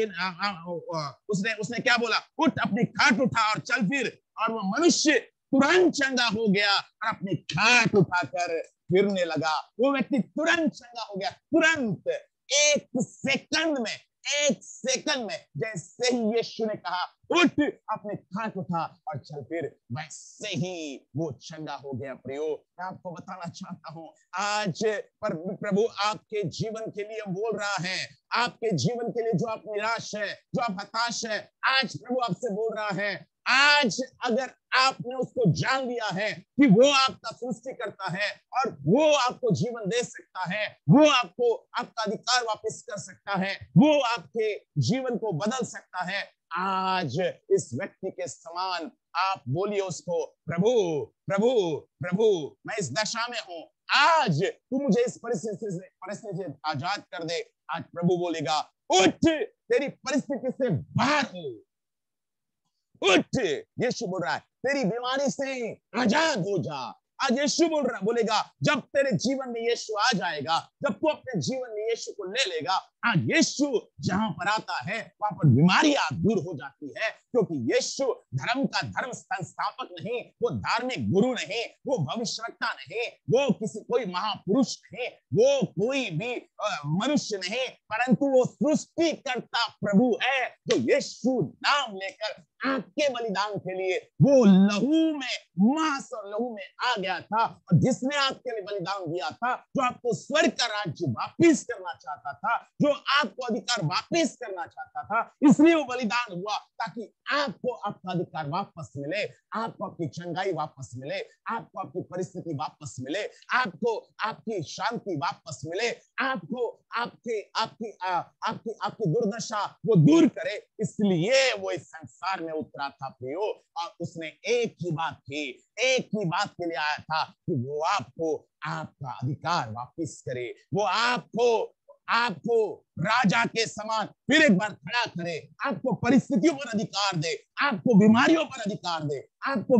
उसने क्या बोला? उठ, अपनी खाट उठा और चल फिर। और वो मनुष्य तुरंत चंगा हो गया और अपनी खाट उठाकर फिरने लगा। वो व्यक्ति तुरंत चंगा हो गया, तुरंत, 1 सेकंड में एक सेकंड में जैसे ही यीशु ने कहा उठ, अपने खाट उठा और चल, फिर वैसे ही वो चंगा हो गया। प्रियो, मैं आपको बताना चाहता हूं, आज पर प्रभु आपके जीवन के लिए बोल रहा है, आपके जीवन के लिए जो आप निराश है, जो आप हताश है, आज प्रभु आपसे बोल रहा है, आज अगर आपने उसको जान लिया है कि वो आपका सृष्टि करता है और वो आपको जीवन दे सकता है, वो आपको आपका अधिकार वापस कर सकता है, वो आपके जीवन को बदल सकता है, आज इस व्यक्ति के समान आप बोलिए उसको, प्रभु प्रभु प्रभु, मैं इस दशा में हूं, आज तू मुझे इस परिस्थिति से आजाद कर दे। आज प्रभु बोलेगा उठ, तेरी परिस्थिति से बाहर हो, उठ। यीशु बोल रहा है तेरी बीमारी से आजाद हो जा। आज यीशु बोलेगा जब तेरे जीवन में यीशु आ जाएगा, जब तू अपने जीवन में यीशु को ले लेगा, आज यीशु जहां पर आता है वहां पर बीमारियां दूर हो जाती है, क्योंकि यीशु धर्म का धर्म संस्थापक नहीं, वो धार्मिक गुरु नहीं, वो भविष्यवक्ता नहीं, वो कोई महापुरुष नहीं, वो कोई भी मनुष्य नहीं, परंतु वो सृष्टिकर्ता प्रभु है, जो यीशु नाम लेकर आपके बलिदान के लिए वो लहू में, मांस और लहू में आ गया था, और जिसने आपके लिए बलिदान दिया था, जो आपको स्वर्ग का राज्य वापिस करना चाहता था, जो आपको अधिकार वापिस करना चाहता था, इसलिए वो बलिदान हुआ ताकि आपको आपका अधिकार वापस मिले, आपको आपकी चंगाई वापस मिले, आपको आपकी परिस्थिति वापस मिले, आपको आपकी शांति वापस मिले, आपको आपकी आपकी आपकी आपकी दुर्दशा वो दूर करे। इसलिए वो इस संसार में उतरा था प्रियो, और उसने एक ही बात की, एक ही बात के लिए आया था कि वो आपको आपका अधिकार वापस करे, वो आपको राजा के समान फिर एक बार खड़ा करे, आपको परिस्थितियों पर अधिकार दे, आपको बीमारियों पर अधिकार दे, आपको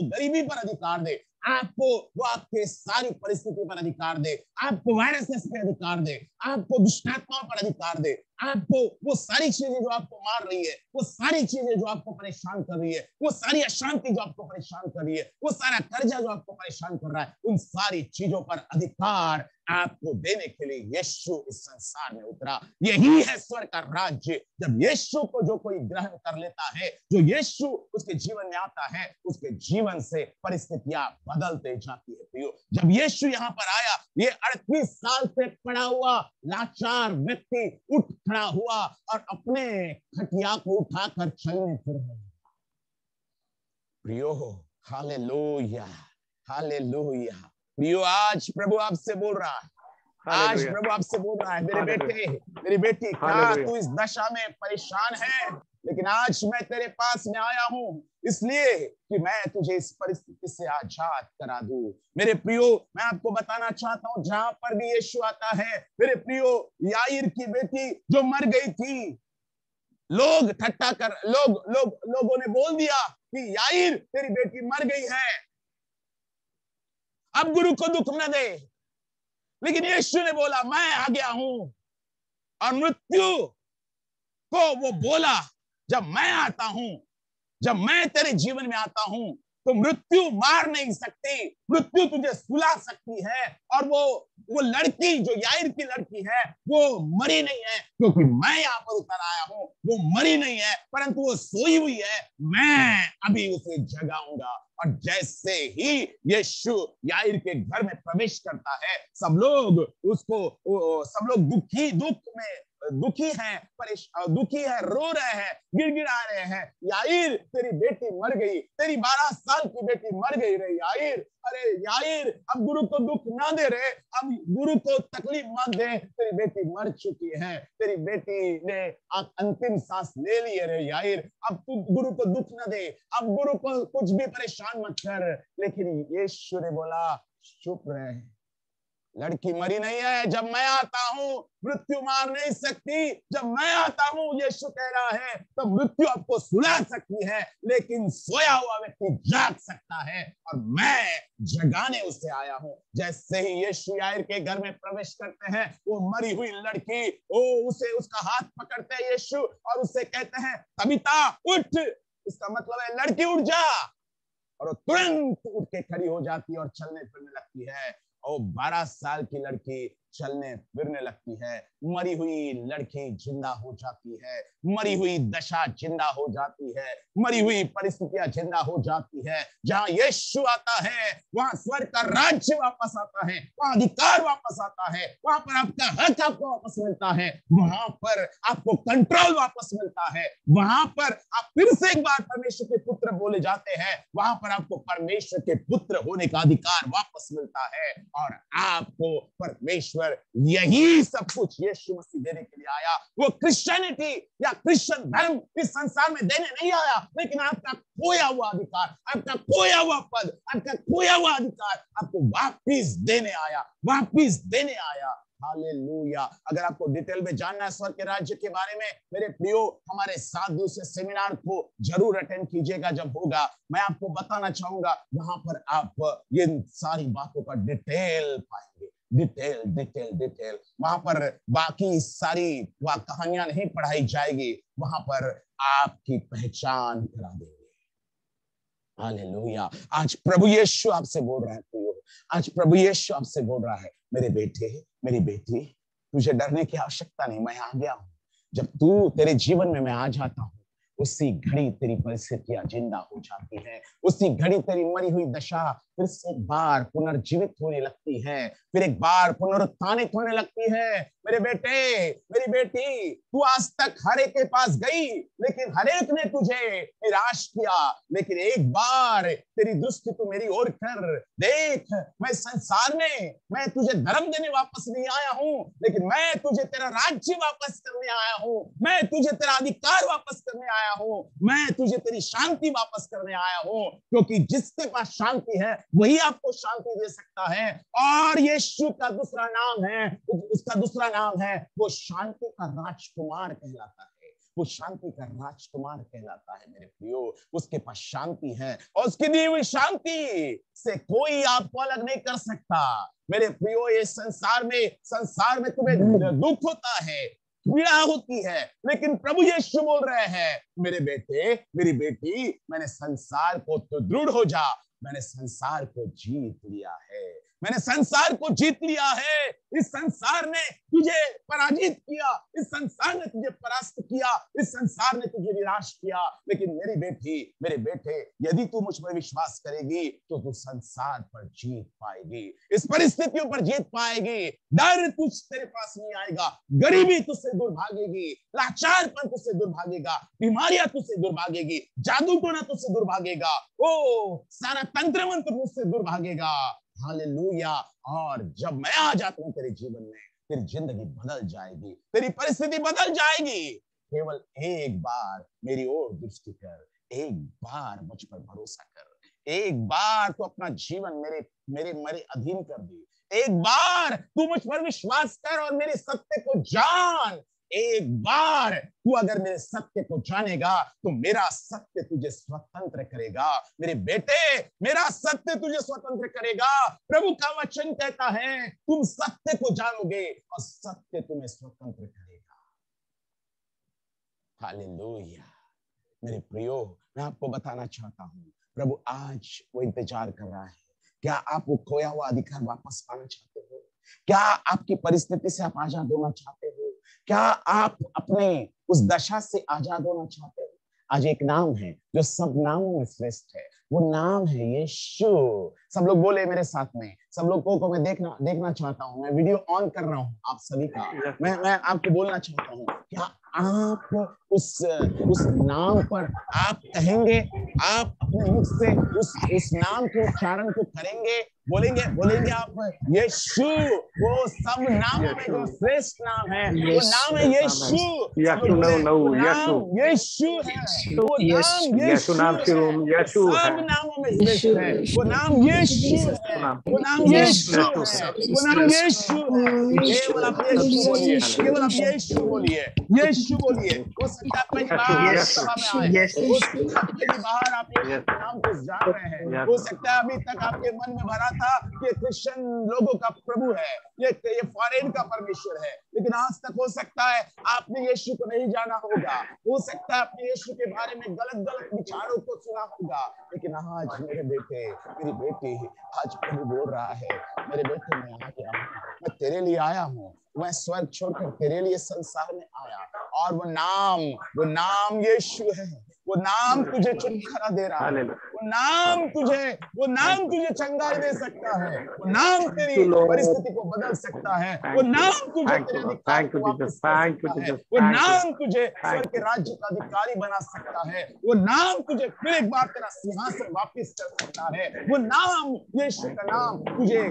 गरीबी पर अधिकार दे, आपको वो आपके सारी परिस्थिति पर अधिकार दे, आपको वायरसेस पे अधिकार दे, आपको दुष्टात्माओं पर अधिकार दे, आपको वो सारी चीजें जो आपको मार रही है, वो सारी चीजें जो आपको परेशान कर रही है, वो सारी अशांति जो आपको परेशान कर रही है, वो सारा कर्जा जो आपको परेशान कर रहा है, उन सारी चीजों पर अधिकार आपको देने के लिए यीशु इस संसार में उतरा। यही है स्वर्ग का राज्य। जब यीशु को जो कोई ग्रहण कर लेता है, जो यीशु उसके जीवन में आता है, उसके जीवन से परिस्थितियां बदलते जाती है प्रियो। जब यीशु यहाँ पर आया, ये 38 साल से पड़ा हुआ लाचार व्यक्ति उठ खड़ा हुआ और अपने खटिया को उठाकर चलने फिरने प्रियो। Hallelujah, hallelujah. प्रियो, आज प्रभु आपसे बोल रहा है, आज प्रभु आपसे बोल रहा है, मेरे बेटे, मेरी बेटी, क्या तू इस दशा में परेशान है? लेकिन आज मैं तेरे पास में आया हूं इसलिए कि मैं तुझे इस परिस्थिति से आजाद करा दूं। मेरे प्रियो, मैं आपको बताना चाहता हूं, जहां पर भी यीशु आता है, मेरे प्रियो, याईर की बेटी जो मर गई थी, लोग ठट्टा कर लोगों ने बोल दिया कि याईर तेरी बेटी मर गई है, अब गुरु को दुख न दे। लेकिन यीशु ने बोला मैं आ गया हूं, और मृत्यु को वो बोला जब मैं आता हूं, जब मैं तेरे जीवन में आता हूं, तो मृत्यु मार नहीं सकती, मृत्यु तुझे सुला सकती है। और वो लड़की जो याईर की लड़की है, वो मरी नहीं है, क्योंकि मैं यहाँ पर उतर आया हूं। वो मरी नहीं है, परंतु वो सोई हुई है, मैं अभी उसे जगाऊंगा। और जैसे ही यीशु याईर के घर में प्रवेश करता है, सब लोग दुखी हैं, दुखी है, रो रहे हैं, गिड़गिड़ा रहे हैं, याईर तेरी बेटी मर गई, तेरी 12 साल की बेटी मर गई रे याईर। अरे याईर, अब गुरु को दुख ना दे रे, अब गुरु को तकलीफ मत दे, तेरी बेटी मर चुकी है, तेरी बेटी ने अंतिम सांस ले ली है रे याईर, अब तू गुरु को दुख ना दे, अब गुरु को कुछ भी परेशान मत कर। लेकिन यीशु ने बोला चुप रहे, लड़की मरी नहीं है, जब मैं आता हूं मृत्यु मार नहीं सकती, जब मैं आता हूं, यीशु कह रहा है, तो मृत्यु आपको सुला सकती है, लेकिन सोया हुआ व्यक्ति जाग सकता है, और मैं जगाने उसे आया हूं। जैसे ही यीशु याईर के घर में प्रवेश करते हैं, वो मरी हुई लड़की उसका हाथ पकड़ते हैं यीशु, और उससे कहते हैं तबीता उठ, इसका मतलब है लड़की उठ जा, और वो तुरंत उठ के खड़ी हो जाती है और चलने फिरने लगती है। और 12 साल की लड़की चलने फिरने लगती है, मरी हुई लड़की जिंदा हो जाती है, मरी हुई दशा जिंदा हो जाती है, मरी हुई परिस्थितियां जिंदा हो जाती है। जहां यीशु आता है वहां स्वर्ग का राज्य वापस आता है, वहां अधिकार वापस आता है, वहां पर आपका हक आपको वापस मिलता है, वहां पर आपको कंट्रोल वापस मिलता है, वहां पर आप फिर से एक बार परमेश्वर के पुत्र बोले जाते हैं, वहां पर आपको परमेश्वर के पुत्र होने का अधिकार वापस मिलता है। और आपको परमेश्वर यही सब कुछ यीशु मसीह देने के लिए आया। वो क्रिश्चियनिटी या क्रिश्चियन धर्म इस संसार में देने नहीं आया, लेकिन आपका खोया हुआ अधिकार, आपका खोया हुआ पद, आपका खोया हुआ अधिकार आपको वापिस देने आया, वापिस देने आया। हालेलुया। अगर आपको डिटेल में जानना है स्वर्ग के राज्य के बारे में, मेरे प्रियो, हमारे 7 दिवसीय सेमिनार को जरूर अटेंड कीजिएगा। जब होगा मैं आपको बताना चाहूंगा, वहां पर आप ये सारी बातों का डिटेल पाएंगे, डिटेल डिटेल डिटेल। वहां पर बाकी सारी कहानियां नहीं पढ़ाई जाएगी, वहां पर आपकी पहचान करा देंगे। हालेलुया। आज प्रभु यीशु आपसे बोल रहा है प्रियो, आज प्रभु यीशु आपसे बोल रहा है, मेरे बेटे, मेरी बेटी, तुझे डरने की आवश्यकता नहीं, मैं आ गया हूं। जब तू तेरे जीवन में मैं आ जाता हूं, उसी घड़ी तेरी परिस्थितियां जिंदा हो जाती है, उसी घड़ी तेरी मरी हुई दशा फिर से एक बार पुनर्जीवित होने लगती है, फिर एक बार पुनरुत्थानित होने लगती है। मेरे बेटे, मेरी बेटी, तू आज तक हर एक के पास गई, लेकिन हर एक ने तुझे निराश किया, लेकिन एक बार तेरी दृष्टि तू मेरी ओर कर देख। मैं संसार में मैं तुझे धर्म देने वापस नहीं आया हूं, लेकिन मैं तुझे तेरा राज्य वापस करने आया हूं, मैं तुझे तेरा अधिकार वापस करने आया हूं, मैं तुझे तेरी शांति वापस करने आया हूं। क्योंकि जिसके पास शांति है वही आपको शांति दे सकता है। और यीशु का दूसरा नाम है, उसका दूसरा नाम है, वो शांति का राजकुमार कहलाता है, वो शांति का राजकुमार कहलाता है। मेरे प्रियो, उसके पास शांति है और उसकी दी हुई शांति से कोई आपको अलग नहीं कर सकता। मेरे प्रियो, ये संसार में तुम्हें दुख होता है, पीड़ा होती है, लेकिन प्रभु यीशु बोल रहे हैं, मेरे बेटे, मेरी बेटी, मैंने संसार को, तो दृढ़ हो जा, मैंने संसार को जीत लिया है, मैंने संसार को जीत लिया है। इस संसार ने तुझे पराजित किया, इस संसार ने तुझे परास्त किया, इस संसार ने तुझे निराश किया, लेकिन मेरी बेटी, मेरे बेटे, यदि तू मुझ पर विश्वास करेगी तो तू संसार पर जीत पाएगी, इस परिस्थितियों पर जीत पाएगी। डर तुझ तेरे पास नहीं आएगा, गरीबी तुझसे दूर भागेगी, लाचारपन तुझसे दूर भागेगा, बीमारियां तुझसे दूर भागेगी, जादू टोना तुझसे दूर भागेगा, ओ सारा तंत्र मंत्र तुझसे दूर भागेगा। हालेलुया। और जब मैं आ जाता हूं तेरे जीवन में, तेरी जिंदगी बदल जाएगी, तेरी परिस्थिति बदल जाएगी। केवल एक बार मेरी ओर दृष्टि कर, एक बार मुझ पर भरोसा कर, एक बार तू अपना जीवन मेरे अधीन कर दे, एक बार तू मुझ पर विश्वास कर और मेरे सत्य को जान। एक बार तू अगर मेरे सत्य को जानेगा तो मेरा सत्य तुझे स्वतंत्र करेगा। मेरे बेटे, मेरा सत्य तुझे स्वतंत्र करेगा। प्रभु का वचन कहता है, तुम सत्य को जानोगे और सत्य तुम्हें स्वतंत्र करेगा। हालेलुया। मेरे प्रियो, मैं आपको बताना चाहता हूं, प्रभु आज वो इंतजार कर रहा है। क्या आप वो खोया हुआ अधिकार वापस पाना चाहते हो? क्या आपकी परिस्थिति से आप आजाद होना चाहते हो? क्या आप अपने उस दशा से आजाद होना चाहते हो? आज एक नाम है जो सब नामों में श्रेष्ठ है, वो नाम है यीशु। सब लोग बोले मेरे साथ में, सब लोगों को मैं देखना चाहता हूं। मैं वीडियो ऑन कर रहा हूं आप सभी का। मैं आपको बोलना चाहता हूं, क्या आप उस नाम पर आप कहेंगे, आप अपने मुख से उस नाम के उच्चारण को करेंगे, बोलेंगे आप यीशु, वो सब नामों में जो श्रेष्ठ नाम है, वो नाम है यीशु। यीशु है, वो नाम यीशु है, सब नामों में श्रेष्ठ है, वो नाम यीशु है, वो नाम यीशु है, वो नाम यीशु है। केवल आप यीशु बोलिए, केवल आप यीशु बोलिए, यीशु बोलिए। हो सकता है पहली बार सभा में आए, हो सकता है पहली बार आप यीशु के नाम को जान रहे हैं, हो सकता है अभी तक आपके मन में भरा था कि क्रिश्चियन लोगों का प्रभु है, ये फॉरेन का परमेश्वर है, लेकिन आज तक हो सकता है आपने यीशु को नहीं जाना होगा, हो सकता है आपने यीशु के बारे में गलत गलत विचारों को सुना होगा, लेकिन आज मेरे बेटे, मेरी बेटी, आज प्रभु बोल रहा है, मेरे बेटे मैं आ गया हूँ, मैं तेरे लिए आया हूँ, मैं स्वर्ग छोड़कर तेरे लिए संसार में आया, और वो नाम यीशु है, वो नाम तुझे छुटकारा दे रहा है, वो नाम तुझे चंगाई दे सकता है, वो नाम तेरी परिस्थिति को बदल सकता है, वो नाम तुझे तेरे अधिकार को वापस कर सकता है, वो नाम तुझे स्वर्ग के राज्य का अधिकारी बना सकता है, वो नाम तुझे फिर एक बार तेरा सिंहासन वापस कर सकता है, वो नाम यीशु का नाम तुझे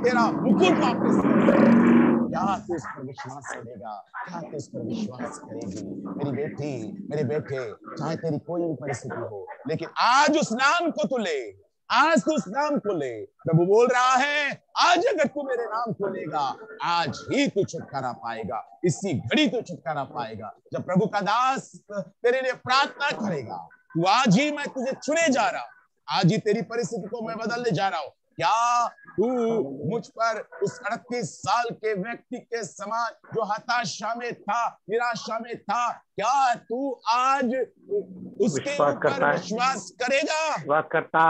तेरा मुकुट वापस कर सकता है। क्या तू इस पर विश्वास करेगा? क्या तू इस पर विश्वास करेगी? मेरी बेटी, मेरे बेटे, चाहे तेरी कोई भी परिस्थिति हो, लेकिन आज उस नाम को तू ले, आज तू उस नाम को ले। प्रभु बोल रहा है, आज अगर तू मेरे नाम को लेगा, आज ही तू छुटकारा पाएगा, इसी घड़ी तू छुटकारा पाएगा। जब प्रभु का दास तेरे लिए प्रार्थना करेगा, तू आज ही मैं तुझे चुने जा रहा हूं, आज ही तेरी परिस्थिति को मैं बदलने जा रहा हूं। क्या तू मुझ पर उस 38 साल के व्यक्ति के समान जो हताशा में था, निराशा में था, क्या तू आज उसके ऊपर विश्वास करेगा? बात करता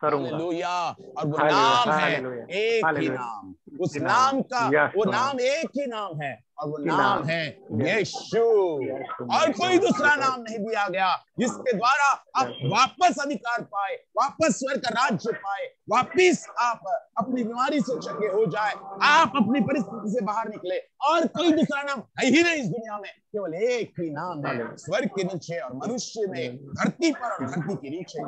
हालेलुया। और वो नाम है एक ही नाम, उस नाम का वो नाम एक ही नाम है, और वो नाम है यीशु, और कोई दूसरा नाम नहीं दिया गया जिसके द्वारा आप वापस अधिकार पाए, वापस स्वर्ग का राज्य पाए, वापस आप अपनी बीमारी से चंगे हो जाए, आप अपनी परिस्थिति से बाहर निकले। और कोई दूसरा नाम है ही नहीं इस दुनिया में, केवल एक ही नाम है, स्वर्ग के नीचे और मनुष्य में, धरती पर और धरती के नीचे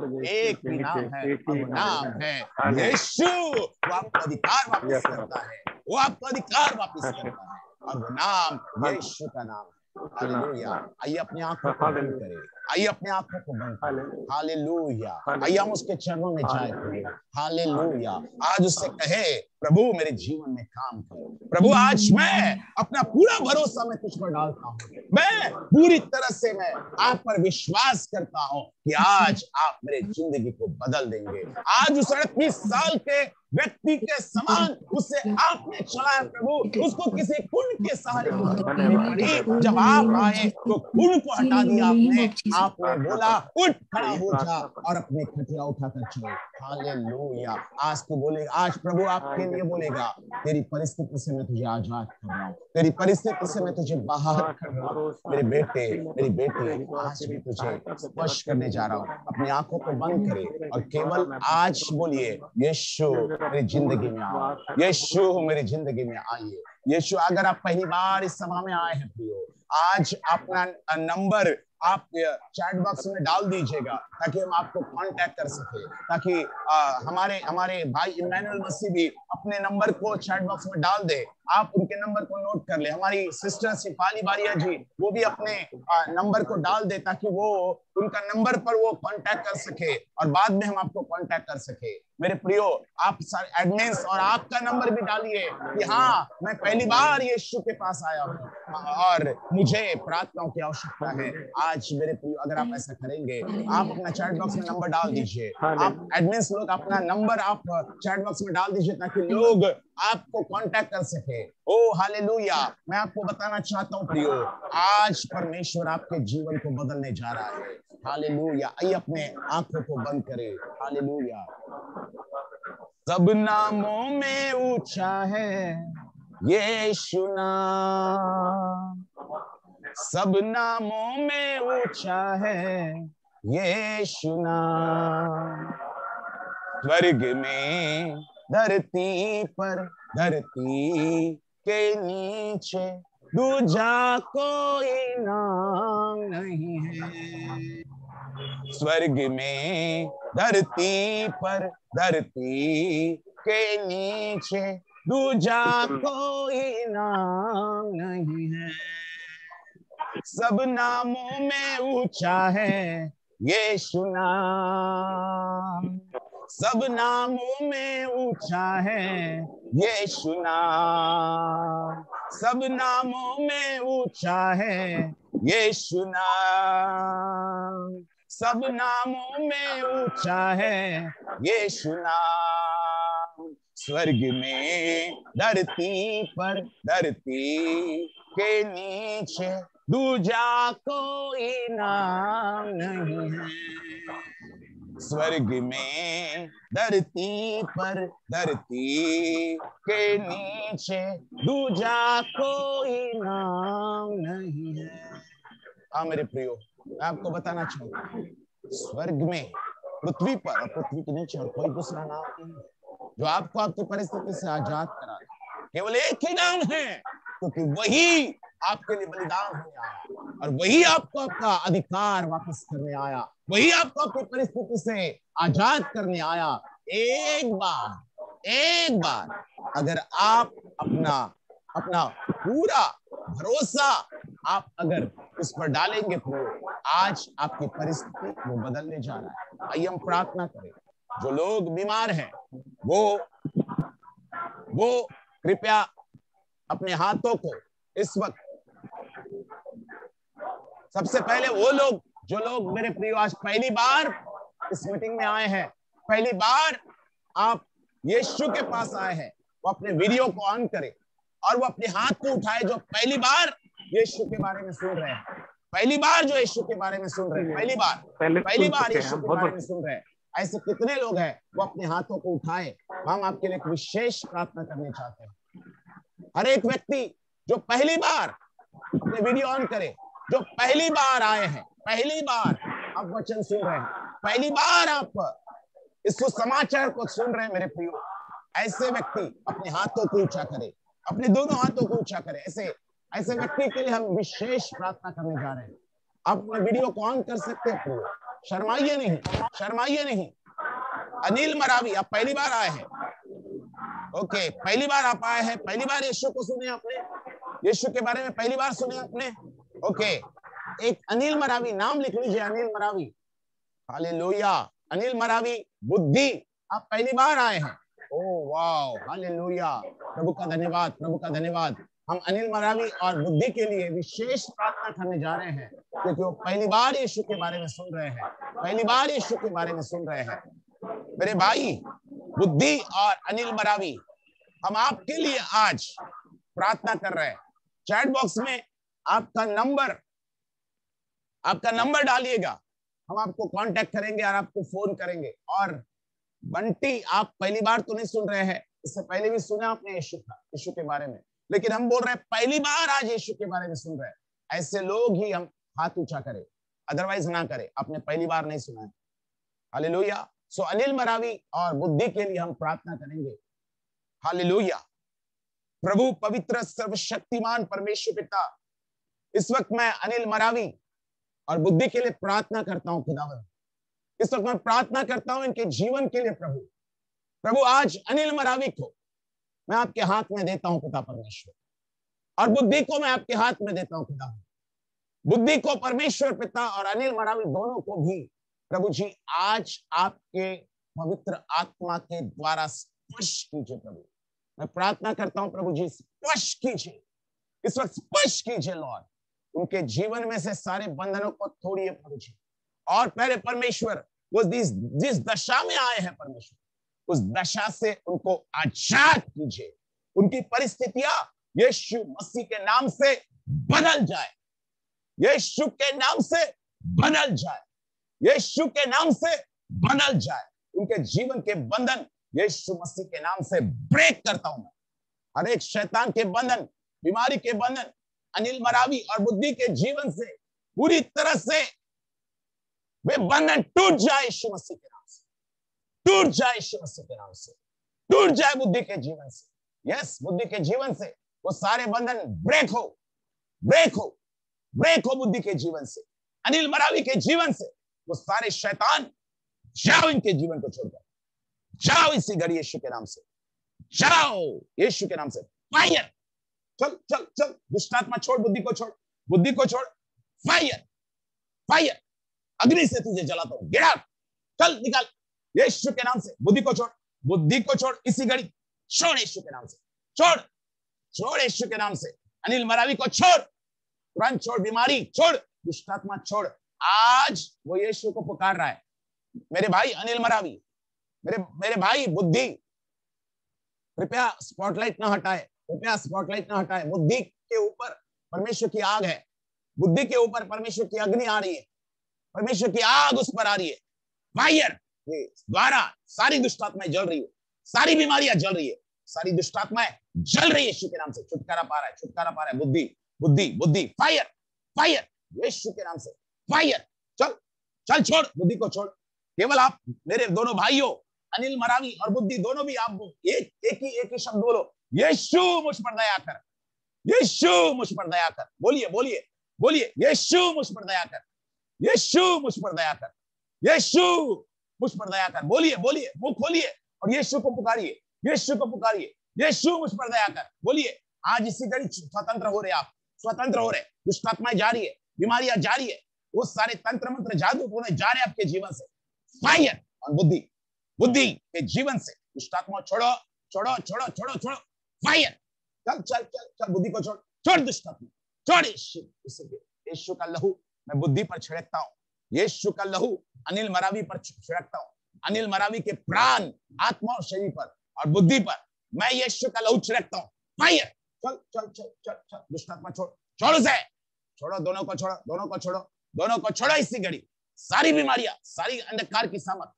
एक ही नाम है, और वो नाम है यीशु। वो आपका अधिकार वापस करता है, वो आपका अधिकार वापस करता है, और वो नाम यीशु का नाम है। हालेलुया। आइए अपनी आंखों को बंद करें, आइए अपनी आंखों को बंद करें। हालेलुया। आइए हम उसके चरणों में जाए। हालेलुया। आज उससे कहे, प्रभु मेरे जीवन में काम करो, प्रभु आज मैं अपना पूरा भरोसा मैं तुझ पर डालता हूँ, मैं पूरी तरह से मैं आप पर विश्वास करता हूँ कि आज आप मेरे जिंदगी को बदल देंगे। आज उस 38 साल के व्यक्ति के समान उसे आपने चलाया प्रभु, उसको किसी कुंड के सहारे नहीं पड़ी, जब आप आए तो कुंड को हटा दिया आपने बोला उठ खड़ा हो जा और अपने खटिया उठाकर चलो। हालेलुया। आज तू बोलेगा, आज प्रभु आपके लिए बोलेगा, तेरी परिस्थिति से मैं तुझे आजाद कर रहा हूँ, तेरी परिस्थिति से मैं तुझे बाहर कर रहा हूँ। मेरे बेटे, मेरी बेटी, आज भी तुझे स्पर्श करने जा रहा हूँ। अपनी आंखों को बंद करे और केवल आज बोलिए, यीशु मेरी जिंदगी में आओ, यीशु मेरी जिंदगी में आइए। यीशु, अगर आप पहली बार इस सभा में आए हैं प्रियो, आज अपना नंबर आप चैट बॉक्स में डाल दीजिएगा ताकि हम आपको कांटेक्ट कर सके, ताकि हमारे भाई इमैनुअल मसीह भी अपने नंबर को चैट बॉक्स में डाल दे। आप उनके नंबर को नोट कर ले। हमारी सिस्टर सिफाली बारिया जी, वो भी अपने नंबर को डाल दे ताकि वो उनका नंबर पर वो कांटेक्ट कर सके और बाद में हम आपको कांटेक्ट कर सके। मेरे प्रियो, आप सारे एडमिन्स और आपका नंबर भी डालिए कि हाँ, मैं पहली बार यीशु के पास आया हूँ और मुझे प्रार्थनाओं की आवश्यकता है। आज मेरे प्रियो, अगर आप ऐसा करेंगे, आप अपना चैट बॉक्स में नंबर डाल दीजिए। आप एडमिन्स लोग अपना नंबर आप चैट बॉक्स में डाल दीजिए ताकि लोग आपको कांटेक्ट कर सके। ओ हालेलुया। मैं आपको बताना चाहता हूँ प्रियो, आज परमेश्वर आपके जीवन को बदलने जा रहा है। हालेलुया। आइए अपने आंखों को बंद करें। हालेलुया। सब नामों में ऊंचा है यीशु नाम, सब नामों में ऊंचा है यीशु नाम। स्वर्ग में, धरती पर, धरती के नीचे दूजा कोई नाम नहीं है। स्वर्ग में, धरती पर, धरती के नीचे दूजा कोई नाम नहीं है। सब नामों में ऊंचा है यीशु नाम, सब नामों में ऊंचा है यीशु नाम, सब नामों में ऊंचा है यीशु नाम, सब नामों में ऊंचा है यीशु नाम, स्वर्ग में धरती पर, धरती के नीचे दूजा कोई नाम नहीं है। स्वर्ग में धरती पर, धरती के नीचे दूजा कोई नाम नहीं है। हाँ मेरे प्रियो, मैं आपको बताना चाहूंगा, स्वर्ग में, पृथ्वी पर और पृथ्वी के नीचे और कोई दूसरा नाम नहीं है जो आपको आपकी परिस्थिति से आजाद करा दे। केवल एक ही नाम है, क्योंकि वही आपके लिए बलिदान होने आया और वही आपको आपका अधिकार वापस करने आया, वही आपको आपकी परिस्थिति से आजाद करने आया। एक बार अगर आप अपना पूरा भरोसा आप अगर उस पर डालेंगे तो आज आपकी परिस्थिति वो बदलने जा रहा है। आइए हम प्रार्थना करें। जो लोग बीमार हैं वो कृपया अपने हाथों को इस वक्त, सबसे पहले वो लोग जो लोग मेरे प्रिय आज पहली बार इस मीटिंग में आए हैं, पहली बार आप यीशु के पास आए हैं, वो अपने वीडियो को ऑन करें और वो अपने हाथ को उठाए जो पहली बार यीशु के बारे में सुन रहे हैं, पहली बार जो यीशु के बारे में सुन रहे हैं, पहली बार यीशु के बारे में सुन रहे हैं। ऐसे कितने लोग हैं? वो अपने हाथों को उठाए। हम आपके लिए एक विशेष प्रार्थना करने चाहते हैं। हर एक व्यक्ति जो पहली बार अपने वीडियो ऑन करे, जो पहली बार आए हैं, पहली बार आप वचन सुन रहे हैं, पहली बार आप इस समाचार को सुन रहे हैं मेरे प्रियो, ऐसे व्यक्ति अपने हाथों को ऊंचा करे, अपने दोनों हाथों को ऊंचा करे। ऐसे व्यक्ति के लिए हम विशेष प्रार्थना करने जा रहे हैं। आप अपने वीडियो को ऑन कर सकते हैं प्रियो, शर्माइए नहीं। अनिल मरावी, आप पहली बार आए हैं, ओके, पहली बार आप आए हैं, पहली बार यीशु को सुने आपने, यीशु के बारे में पहली बार सुने आपने, ओके। एक अनिल मरावी, नाम लिख लीजिए, अनिल मरावी। हालेलुया। अनिल मरावी, बुद्धि, आप पहली बार आए हैं। ओह वाओ, हालेलुया, प्रभु का धन्यवाद। हम अनिल मरावी और बुद्धि के लिए विशेष प्रार्थना करने जा रहे हैं, क्योंकि वो पहली बार यीशु के बारे में सुन रहे हैं, मेरे भाई बुद्धि और अनिल मरावी, हम आपके लिए आज प्रार्थना कर रहे हैं। चैट बॉक्स में आपका नंबर डालिएगा, हम आपको कांटेक्ट करेंगे और आपको फोन करेंगे। और बंटी, आप पहली बार तो नहीं सुन रहे हैं, इससे पहले भी सुना आपने यीशु के बारे में, लेकिन हम बोल रहे हैं पहली बार आज यीशु के बारे में सुन रहे हैं। ऐसे लोग ही हम हाथ ऊंचा करें, अदरवाइज ना करें, आपने पहली बार नहीं सुना है। हालेलुया। सो अनिल मरावी और बुद्धि के लिए हम प्रार्थना करेंगे। हालेलुया। प्रभु पवित्र सर्वशक्तिमान परमेश्वर पिता, इस वक्त मैं अनिल मरावी और बुद्धि के लिए प्रार्थना करता हूं खुदावंद। इस वक्त मैं प्रार्थना करता हूं इनके जीवन के लिए प्रभु आज अनिल मरावी को मैं आपके हाथ में देता हूं पिता परमेश्वर, और बुद्धि को मैं आपके हाथ में देता हूं खुदावंद। बुद्धि को परमेश्वर पिता और अनिल मरावी दोनों को भी प्रभु जी आज आपके पवित्र आत्मा के द्वारा स्पर्श कीजिए। प्रभु मैं प्रार्थना करता हूं प्रभु जी, स्पर्श कीजिए, इस वक्त स्पर्श कीजिए लॉर्ड। उनके जीवन में से सारे बंधनों को तोड़िए प्रभु जी, और पहले परमेश्वर वो जिस दशा में आए हैं परमेश्वर, उस दशा से उनको आजाद कीजिए। उनकी परिस्थितियां यीशु मसीह के नाम से बदल जाए, यीशु के नाम से बदल जाए, यीशु के नाम से बदल जाए। उनके जीवन के बंधन यीशु मसीह के नाम से ब्रेक करता हूं मैं। हर एक शैतान के बंधन, बीमारी के बंधन अनिल मरावी और बुद्धि के जीवन से पूरी तरह से वे बंधन टूट जाए यीशु मसीह के नाम से, टूट जाए यीशु मसीह के नाम से, टूट जाए बुद्धि के जीवन से। यस, बुद्धि के जीवन से वो सारे बंधन ब्रेक हो बुद्धि के जीवन से, अनिल मरावी के जीवन से वो सारे शैतान जाओ, इनके जीवन को छोड़कर जाओ इसी घड़ी यीशु के नाम से, जाओ यीशु के नाम से। फायर, चल चल चल, दुष्टात्मा छोड़, बुद्धि को छोड़, फायर, अग्नि से तुझे जलाता हूं, गेट आउट, चल निकल यीशु के नाम से। बुद्धि को छोड़ इसी घड़ी, छोड़ यीशु के नाम से, छोड़ यीशु के नाम से। अनिल मरावी को छोड़, तुरंत छोड़, बीमारी छोड़, दुष्टात्मा छोड़। आज वो यीशु को पुकार रहा है। मेरे भाई अनिल मरावी, मेरे भाई बुद्धि, कृपया स्पॉटलाइट ना हटाए, कृपया स्पॉटलाइट ना हटाए। बुद्धि के ऊपर परमेश्वर की आग है, बुद्धि के ऊपर परमेश्वर की अग्नि आ रही है, परमेश्वर की आग उस पर आ रही है। फायर के द्वारा सारी दुष्टात्माएं जल रही है, सारी बीमारियां जल रही है, सारी दुष्टात्माएं जल रही है। यीशु के नाम से छुटकारा पा रहा है, छुटकारा पा रहा है। बुद्धि बुद्धि बुद्धि फायर फायर, यीशु के नाम से फायर। चल चल, छोड़ बुद्धि को, छोड़। केवल आप मेरे दोनों भाइयों अनिल मरावी और बुद्धि दोनों भी आप एक ही शब्द बोलो, यीशु मुझ पर दया कर, यीशु मुझ पर दया कर। बोलिए बोलिए बोलिए, यीशु मुझ पर दया कर, यीशु मुझ पर दया कर, यीशु मुझ पर दया कर। बोलिए बोलिए, मुंह खोलिए और यीशु को पुकारिए, यीशु को पुकारिए, यीशु मुझ पर दया कर। बोलिए, आज इसी घड़ी स्वतंत्र हो रहे, आप स्वतंत्र हो रहे। दुष्टात्माएं जा रही है, बीमारियां जा रही है, वो सारे तंत्र मंत्र जादू टोने जा रहे आपके जीवन से। फायर और बुद्धि, बुद्धि के जीवन से दुष्टात्मा छोड़ो छोड़ो छोड़ो छोड़ो छोड़ो। फायर, चल चल चल चल, बुद्धि को छोड़, छोड़ दुष्टात्मा, छोड़। यीशु का लहू मैं बुद्धि पर छिड़कता हूँ, यीशु का लहू अनिल मरावी पर छिड़कता हूँ, अनिल मरावी के प्राण, आत्मा और शरीर पर और बुद्धि पर मैं यीशु का लहू छिड़कता हूँ। फायर, चल चल चल चल चल, दुष्टात्मा छोड़, छोड़ उसे, छोड़ो, दोनों को छोड़ो, दोनों को छोड़ो, दोनों को छोड़ो। इसी घड़ी सारी बीमारियां, सारी अंधकार की सामत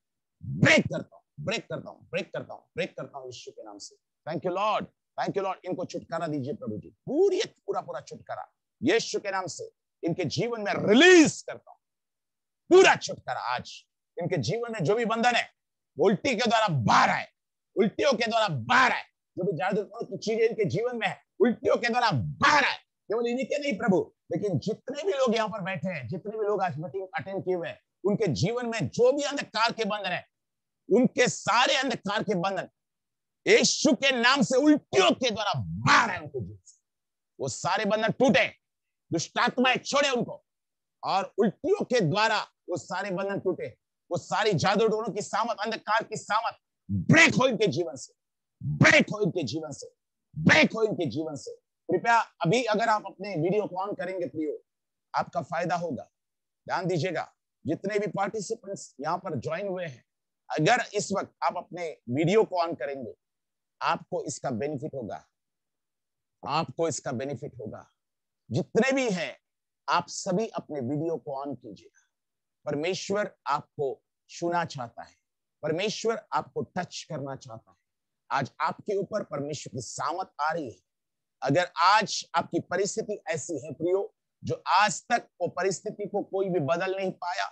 ब्रेक करता हूँ, ब्रेक करता हूँ, ब्रेक करता हूँ, ब्रेक करता हूँ यीशु के नाम से। Thank you lord, thank you Lord. इनको छुटकारा दीजिए प्रभु जी, पूरा पूरा छुटकारा यीशु के नाम से इनके जीवन में रिलीज करता हूँ, पूरा छुटकारा। आज इनके जीवन में जो भी बंधन है उल्टी के द्वारा बाहर आए, उल्टियों के द्वारा बाहर आए। जो भी जादू की चीजें इनके जीवन में है उल्टियों के द्वारा बाहर आए। केवल इन्हीं के नहीं प्रभु, लेकिन जितने भी लोग यहाँ पर बैठे हैं, जितने भी लोग आज मीटिंग अटेंड किए हुए हैं, उनके जीवन में जो भी अंधकार के बंधन है, उनके सारे अंधकार के बंधन यीशु के नाम से उल्टियों के द्वारा बाहर आए उनके जीवन से। वो सारे बंधन टूटे, दुष्टात्माएं छोड़े उनको, और उल्टियों के द्वारा वो सारे बंधन टूटे, वो सारी जादू टोनों की सामत, अंधकार की सामत ब्रेक हो इनके जीवन से, ब्रेक हो इनके जीवन से, ब्रेक हो इनके जीवन से। कृपया अभी अगर आप अपने वीडियो को ऑन करेंगे प्रियो, आपका फायदा होगा। ध्यान दीजिएगा, जितने भी पार्टिसिपेंट्स यहाँ पर ज्वाइन हुए हैं, अगर इस वक्त आप अपने वीडियो को ऑन करेंगे, आपको इसका बेनिफिट होगा, आपको इसका बेनिफिट होगा। जितने भी हैं, आप सभी अपने वीडियो को ऑन कीजिएगा। परमेश्वर आपको छूना चाहता है, परमेश्वर आपको टच करना चाहता है। आज आपके ऊपर परमेश्वर की सामत आ रही है। अगर आज आपकी परिस्थिति ऐसी है प्रियो, जो आज तक वो परिस्थिति को कोई भी बदल नहीं पाया,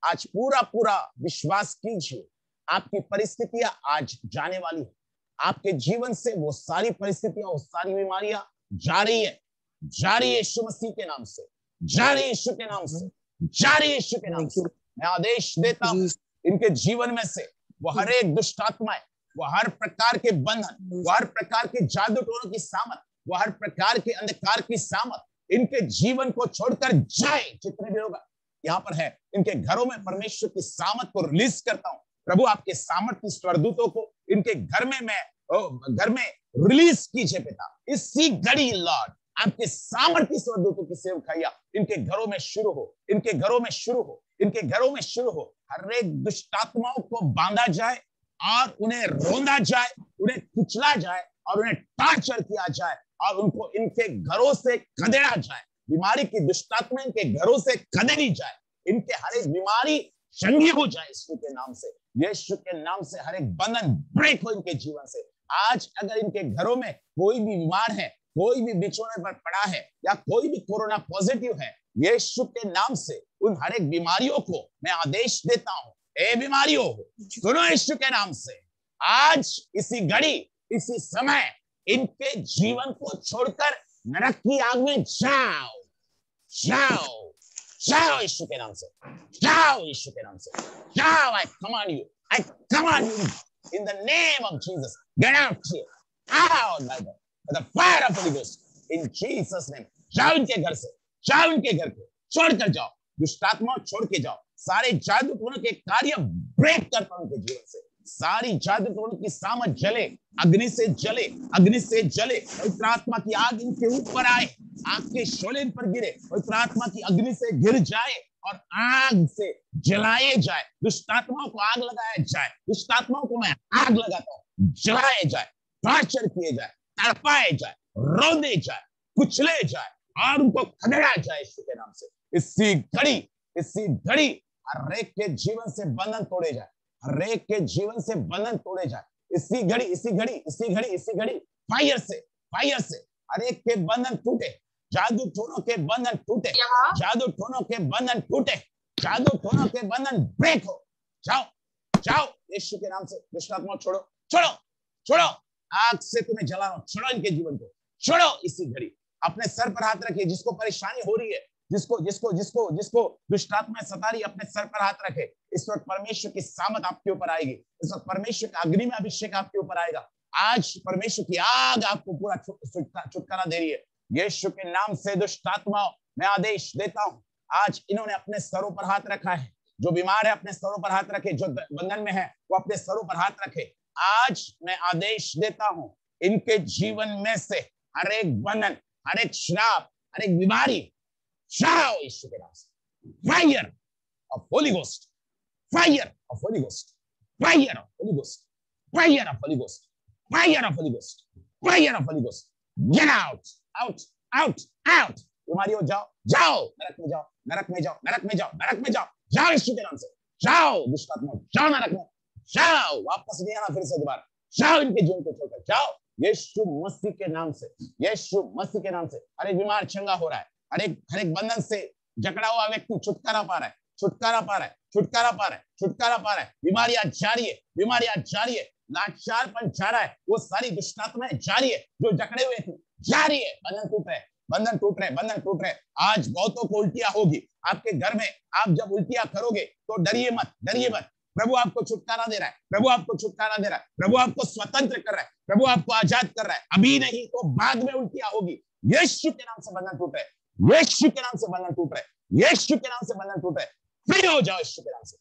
आज पूरा पूरा विश्वास कीजिए, आपकी परिस्थितियां आज जाने वाली है। आपके जीवन से वो सारी परिस्थितियां, वो सारी बीमारियां जा रही है, जा रही है यीशु मसीह के नाम से, जा रही है यीशु के नाम से, जा रही है यीशु के नाम से। मैं आदेश देता हूं इनके जीवन में से वो हर एक दुष्टात्माएं, वो हर प्रकार के बंधन, वो हर प्रकार के जादू टोनों की सामत, वो हर प्रकार के अंधकार की सामत इनके जीवन को छोड़कर जाए। जितने भी लोग यहाँ पर है, इनके घरों में परमेश्वर की सामत को रिलीज करता हूँ। प्रभु आपके सामर्थ्य स्वरदूतों को इनके घर में रिलीज कीजिए पिता। इसी घड़ी लॉर्ड आपके सामर्थ्य स्वरदूतों की सेवकाइयां इनके घरों में शुरू हो, इनके घरों में शुरू हो, इनके घरों में शुरू हो। हर एक दुष्टात्माओं को बांधा जाए और उन्हें रोंदा जाए, उन्हें कुचला जाए और उन्हें टॉर्चर किया जाए और उनको इनके घरों से खदेड़ा जाए। बीमारी की दुष्टात्मा इनके घरों से खदेड़ी जाए, इनके हर एक बीमारी चंगी हो जाए यीशु के नाम से। यीशु के नाम से हर एक बंधन ब्रेक हो इनके जीवन से। आज अगर इनके घरों में कोई भी बीमार है, कोई भी बिछोने पर पड़ा है, या कोई भी कोरोना पॉजिटिव है, यीशु के नाम से उन हर एक बीमारियों को मैं आदेश देता हूं, ए बीमारियों सुनो यीशु के नाम से। आज इसी घड़ी, इसी समय इनके जीवन को छोड़कर नरक की आग में जाओ, जाओ, जाओ यीशु के नाम से, जाओ यीशु के नाम से, जाओ। I command you, I command you in the name of Jesus, get out here, out by the fire of Holy Ghost, in Jesus name। जाओ इनके घर से, जाओ इनके घर को छोड़कर जाओ, दुष्टात्मा छोड़ के जाओ। सारे जादू टोनों के कार्य ब्रेक करता हूं उनके जीवन से। सारी जादू टोनों की सामत जले, अग्नि से जले, अग्नि से जले। पवित्र आत्मा की आग इनके ऊपर आए, आग के शोले इन पर गिरे, पवित्र आत्मा की अग्नि से गिर जाए और आग से जलाए जाए। दुष्टात्माओं को आग लगाया जाए, दुष्टात्माओं को मैं आग लगाता हूं, जलाए जाए, टॉर्चर किए जाए, तड़पाए जाए, रोने जाए, कुचले जाए और उनको खदेड़ा जाए यीशु के नाम से। इसी घड़ी हर एक के जीवन से बंधन तोड़े जाए, हर एक के जीवन से बंधन तोड़े जाए। इसी घड़ी फायर से हर एक के बंधन टूटे, जादू टोनों के बंधन टूटे, जादू टोनों के बंधन टूटे, जादू टोनों के बंधन ब्रेक हो। जाओ जाओ यीशु के नाम से। दुष्ट आत्मा छोड़ो, छोड़ो, छोड़ो, आग से तुम्हें जला रहा हूं, छोड़ो इनके जीवन को, छोड़ो। इसी घड़ी अपने सर पर हाथ रखिए, जिसको परेशानी हो रही है, जिसको जिसको जिसको जिसको दुष्ट आत्मा सता रही, अपने सर पर हाथ रखे। इस वक्त परमेश्वर की सामत आपके ऊपर आएगी, इस वक्त परमेश्वर का अग्नि में अभिषेक आपके ऊपर आएगा। आज परमेश्वर की आग आपको पूरा छुटकारा दे रही है। यीशु के नाम से दुष्ट आत्माओं मैं आदेश देता हूं, आज इन्होंने अपने सरों पर हाथ रखा है, जो बीमार है अपने सरों पर हाथ रखे, जो बंधन में है वो अपने सरों पर हाथ रखे। आज मैं आदेश देता हूं, इनके जीवन में से हर एक बंधन, हर एक श्राप, हर एक बीमारी जाओ यीशु के नाम से। Fire of Holi ghost, fire of Holi ghost, fire of Holi ghost, fire of Holi ghost, fire of Holi ghost, fire of Holi ghost. Get out, out, out, out. बीमारियों जाओ, जाओ नरक में जाओ, नरक में जाओ, नरक में जाओ, नरक में जाओ, जाओ यीशु के नाम से। जाओ दुष्ट आत्मा, जाओ नरक में, जाओ, वापस नहीं आना फिर से दोबारा। जाओ इनके जीवन को छोड़कर, जाओ यीशु मसीह के नाम से, यीशु मसीह के नाम से। हर एक बीमार चंगा हो रहा है, हर एक बंधन से जकड़ा हुआ व्यक्ति छुटकारा पा रहा है, छुटकारा पा रहा है, छुटकारा पा रहा है, छुटकारा पा रहा है। बीमारियां जा रही है, बीमारियां जा रही है, लाचारपन जा रहा है, वो सारी दुष्ट आत्माएं जा रही है जो जकड़े हुए थे, जा रही है। बंधन टूट रहे, बंधन टूट रहे, बंधन टूट रहे। आज बहुतों को उल्टियां होगी आपके घर में, आप जब उल्टियां करोगे तो डरिए मत, डरिए मत। प्रभु आपको छुटकारा दे रहा है, प्रभु आपको छुटकारा दे रहा है, प्रभु आपको स्वतंत्र कर रहा है, प्रभु आपको आजाद कर रहा है। अभी नहीं तो बाद में उल्टियां होगी। यीशु के नाम से बंधन टूट रहे, यीशु के नाम से बंधन टूट रहे, यीशु के नाम से बंधन टूट रहे। फ्री हो जाओ यीशु के नाम से,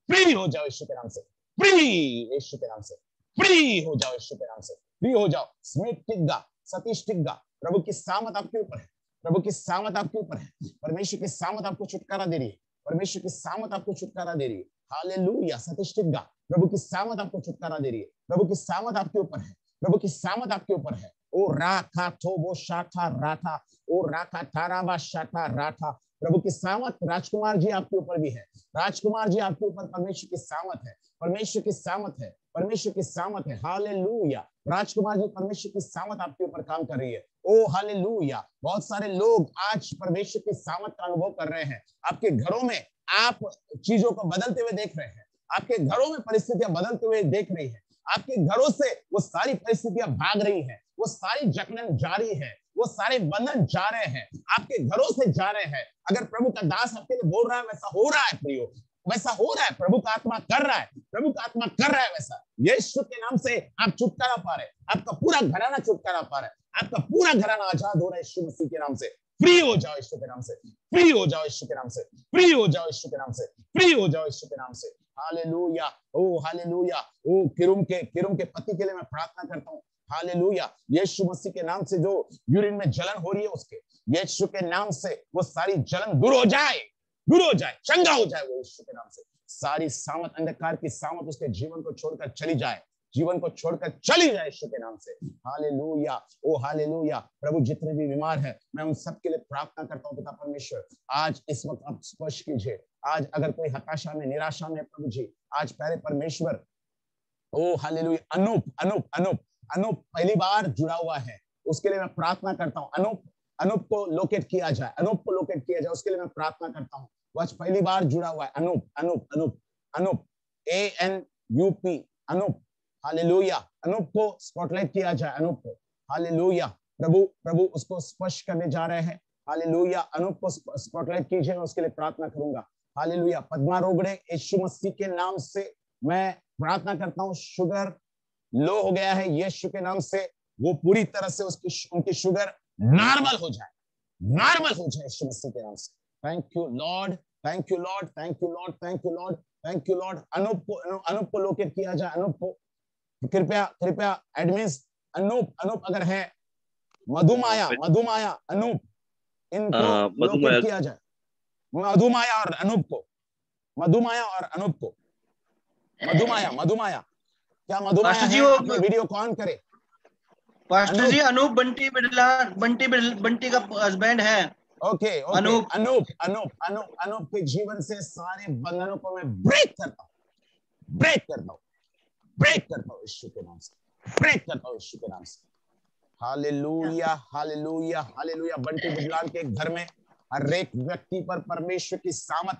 फ्री हो जाओ यीशु के नाम से, फ्री यीशु के नाम से, फ्री हो जाओ यीशु के नाम से, फ्री हो जाओ। स्मिथ टिग्गा, सतीश टिग्गा, प्रभु की सामत आपके ऊपर है, प्रभु की सामत आपके ऊपर है। परमेश्वर की सामत आपको छुटकारा दे रही है, परमेश्वर की सामत आपको छुटकारा दे रही है। हालेलुया। सतीश टिग्गा, प्रभु की सामत आपको छुटकारा दे रही है, प्रभु की सामत आपके ऊपर है, प्रभु की सामत आपके ऊपर है। ओ राखा थोबो शाठा राठा, ओ राखा थाराबा शाठा राठा। प्रभु की सामत राजकुमार जी आपके ऊपर भी है, राजकुमार जी आपके ऊपर परमेश्वर की सामत है, परमेश्वर की सामत है, परमेश्वर की सामत है। हालेलुया। राजकुमार जी परमेश्वर की सामत आपके ऊपर काम कर रही है। ओ हालेलुया। बहुत सारे लोग आज परमेश्वर की सामत का अनुभव कर रहे हैं। आपके घरों में आप चीजों को बदलते हुए देख रहे हैं, आपके घरों में परिस्थितियां बदलते हुए देख रही है, आपके घरों से वो सारी परिस्थितियां भाग रही हैं, वो सारी जकड़न जारी है, वो सारे बंधन जा रहे हैं, आपके घरों से जा रहे हैं। अगर प्रभु का दास आपके लिए बोल रहा है वैसा हो रहा है प्रियो, वैसा हो रहा है। प्रभु का आत्मा कर रहा है, प्रभु का आत्मा कर रहा है वैसा। यीशु के नाम से आप छुटकारा पा रहे, आपका पूरा घराना छुटकारा पा रहा है, आपका पूरा घराना आजाद हो रहा है यीशु मसीह के नाम से। फ्री हो जाओ यीशु के नाम से, फ्री हो जाओ यीशु के नाम से, फ्री हो जाओ यीशु के नाम से, फ्री हो जाओ यीशु के नाम से। हालेलुया। ओ हालेलुया। ओ किरुम के पति के लिए मैं प्रार्थना करता हूँ। हालेलुया। यीशु मसीह के नाम से जो यूरिन में जलन हो रही है उसके, यीशु के नाम से वो सारी जलन दूर हो जाए, दूर हो जाए, चंगा हो जाए वो यीशु के नाम से। सारी सामत, अंधकार की सामत उसके जीवन को छोड़कर चली जाए, जीवन को छोड़कर चली जाए यीशु के नाम से। हालेलुया। ओ हालेलुया। प्रभु जितने भी बीमार हैं मैं उन सब के लिए प्रार्थना करता हूँ पिता परमेश्वर, आज इस वक्त आप स्पर्श कीजिए। आज अगर कोई हताशा में, निराशा में प्रभु जी, आज प्यारे परमेश्वर, ओ हालेलुया। अनूप अनूप अनूप अनूप पहली बार जुड़ा हुआ है, उसके लिए मैं प्रार्थना करता हूँ। अनूप को लोकेट किया जाए, अनूप को लोकेट किया जाए, उसके लिए मैं प्रार्थना करता हूँ। वो आज पहली बार जुड़ा हुआ है। अनूप अनूप अनूप अनूप, ANUP, अनूप। हालेलुया। अनूप को स्पॉटलाइट किया जाए, अनूप को। हालेलुया। प्रभु उसको स्पर्श करने जा रहे हैं। हालेलुया। अनूप को स्पॉटलाइट कीजिए, मैं उसके लिए प्रार्थना करूंगा। हालेलुया। पद्मा रोगड़े, यीशु मसीह के नाम से मैं प्रार्थना करता हूँ। शुगर लो हो गया है, यीशु के नाम से वो पूरी तरह से उनकी शुगर नॉर्मल हो जाए, नॉर्मल हो जाए यीशु मसीह के नाम से। Thank you lord, thank you lord, thank you lord, thank you lord, thank you lord. Anoop को लोकेट किया जाए, अनूप को कृपया एडमिन अनूप अगर है, मधुमाया अनूप, इनको लोकेट किया जाए। मधुमाया और अनूप को, मधुमाया क्या मधुमाया है? अपने वीडियो को ऑन करे, पास्टर जी अनूप बंटी का हस्बैंड है। Okay okay, Anoop. अनूप के जीवन से सारे बंधनों को मैं ब्रेक करता हूँ, ब्रेक करता हूँ, ब्रेक करता हूँ यीशु के नाम से, ब्रेक करता हूँ यीशु के नाम से। हालेलुया हालेलुया हालेलुया। बंटी बुडलान के घर में हर एक व्यक्ति पर परमेश्वर की सामर्थ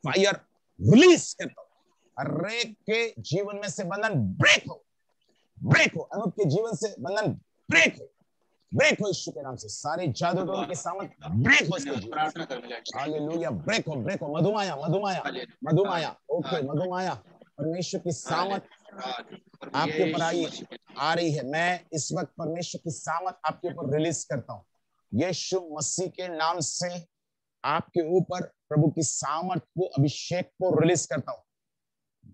फायर रिलीज करता हूँ। हर एक के जीवन में से बंधन ब्रेक हो, ब्रेक हो। अनूप के जीवन से बंधन ब्रेक हो, ब्रेक हो यीशु के नाम से। सारे जादूगरों की सामर्थ ब्रेक हो इसके जीवन से। हालेलुया, ब्रेक हो, ब्रेक हो। मधुमाया मधुमाया मधुमाया, ओके मधुमाया, परमेश्वर की सामर्थ आपके ऊपर आ रही है। मैं इस वक्त परमेश्वर की सामर्थ आपके ऊपर रिलीज करता हूँ यीशु मसीह के नाम से। आपके ऊपर प्रभु की सामर्थ को, अभिषेक को रिलीज करता हूँ।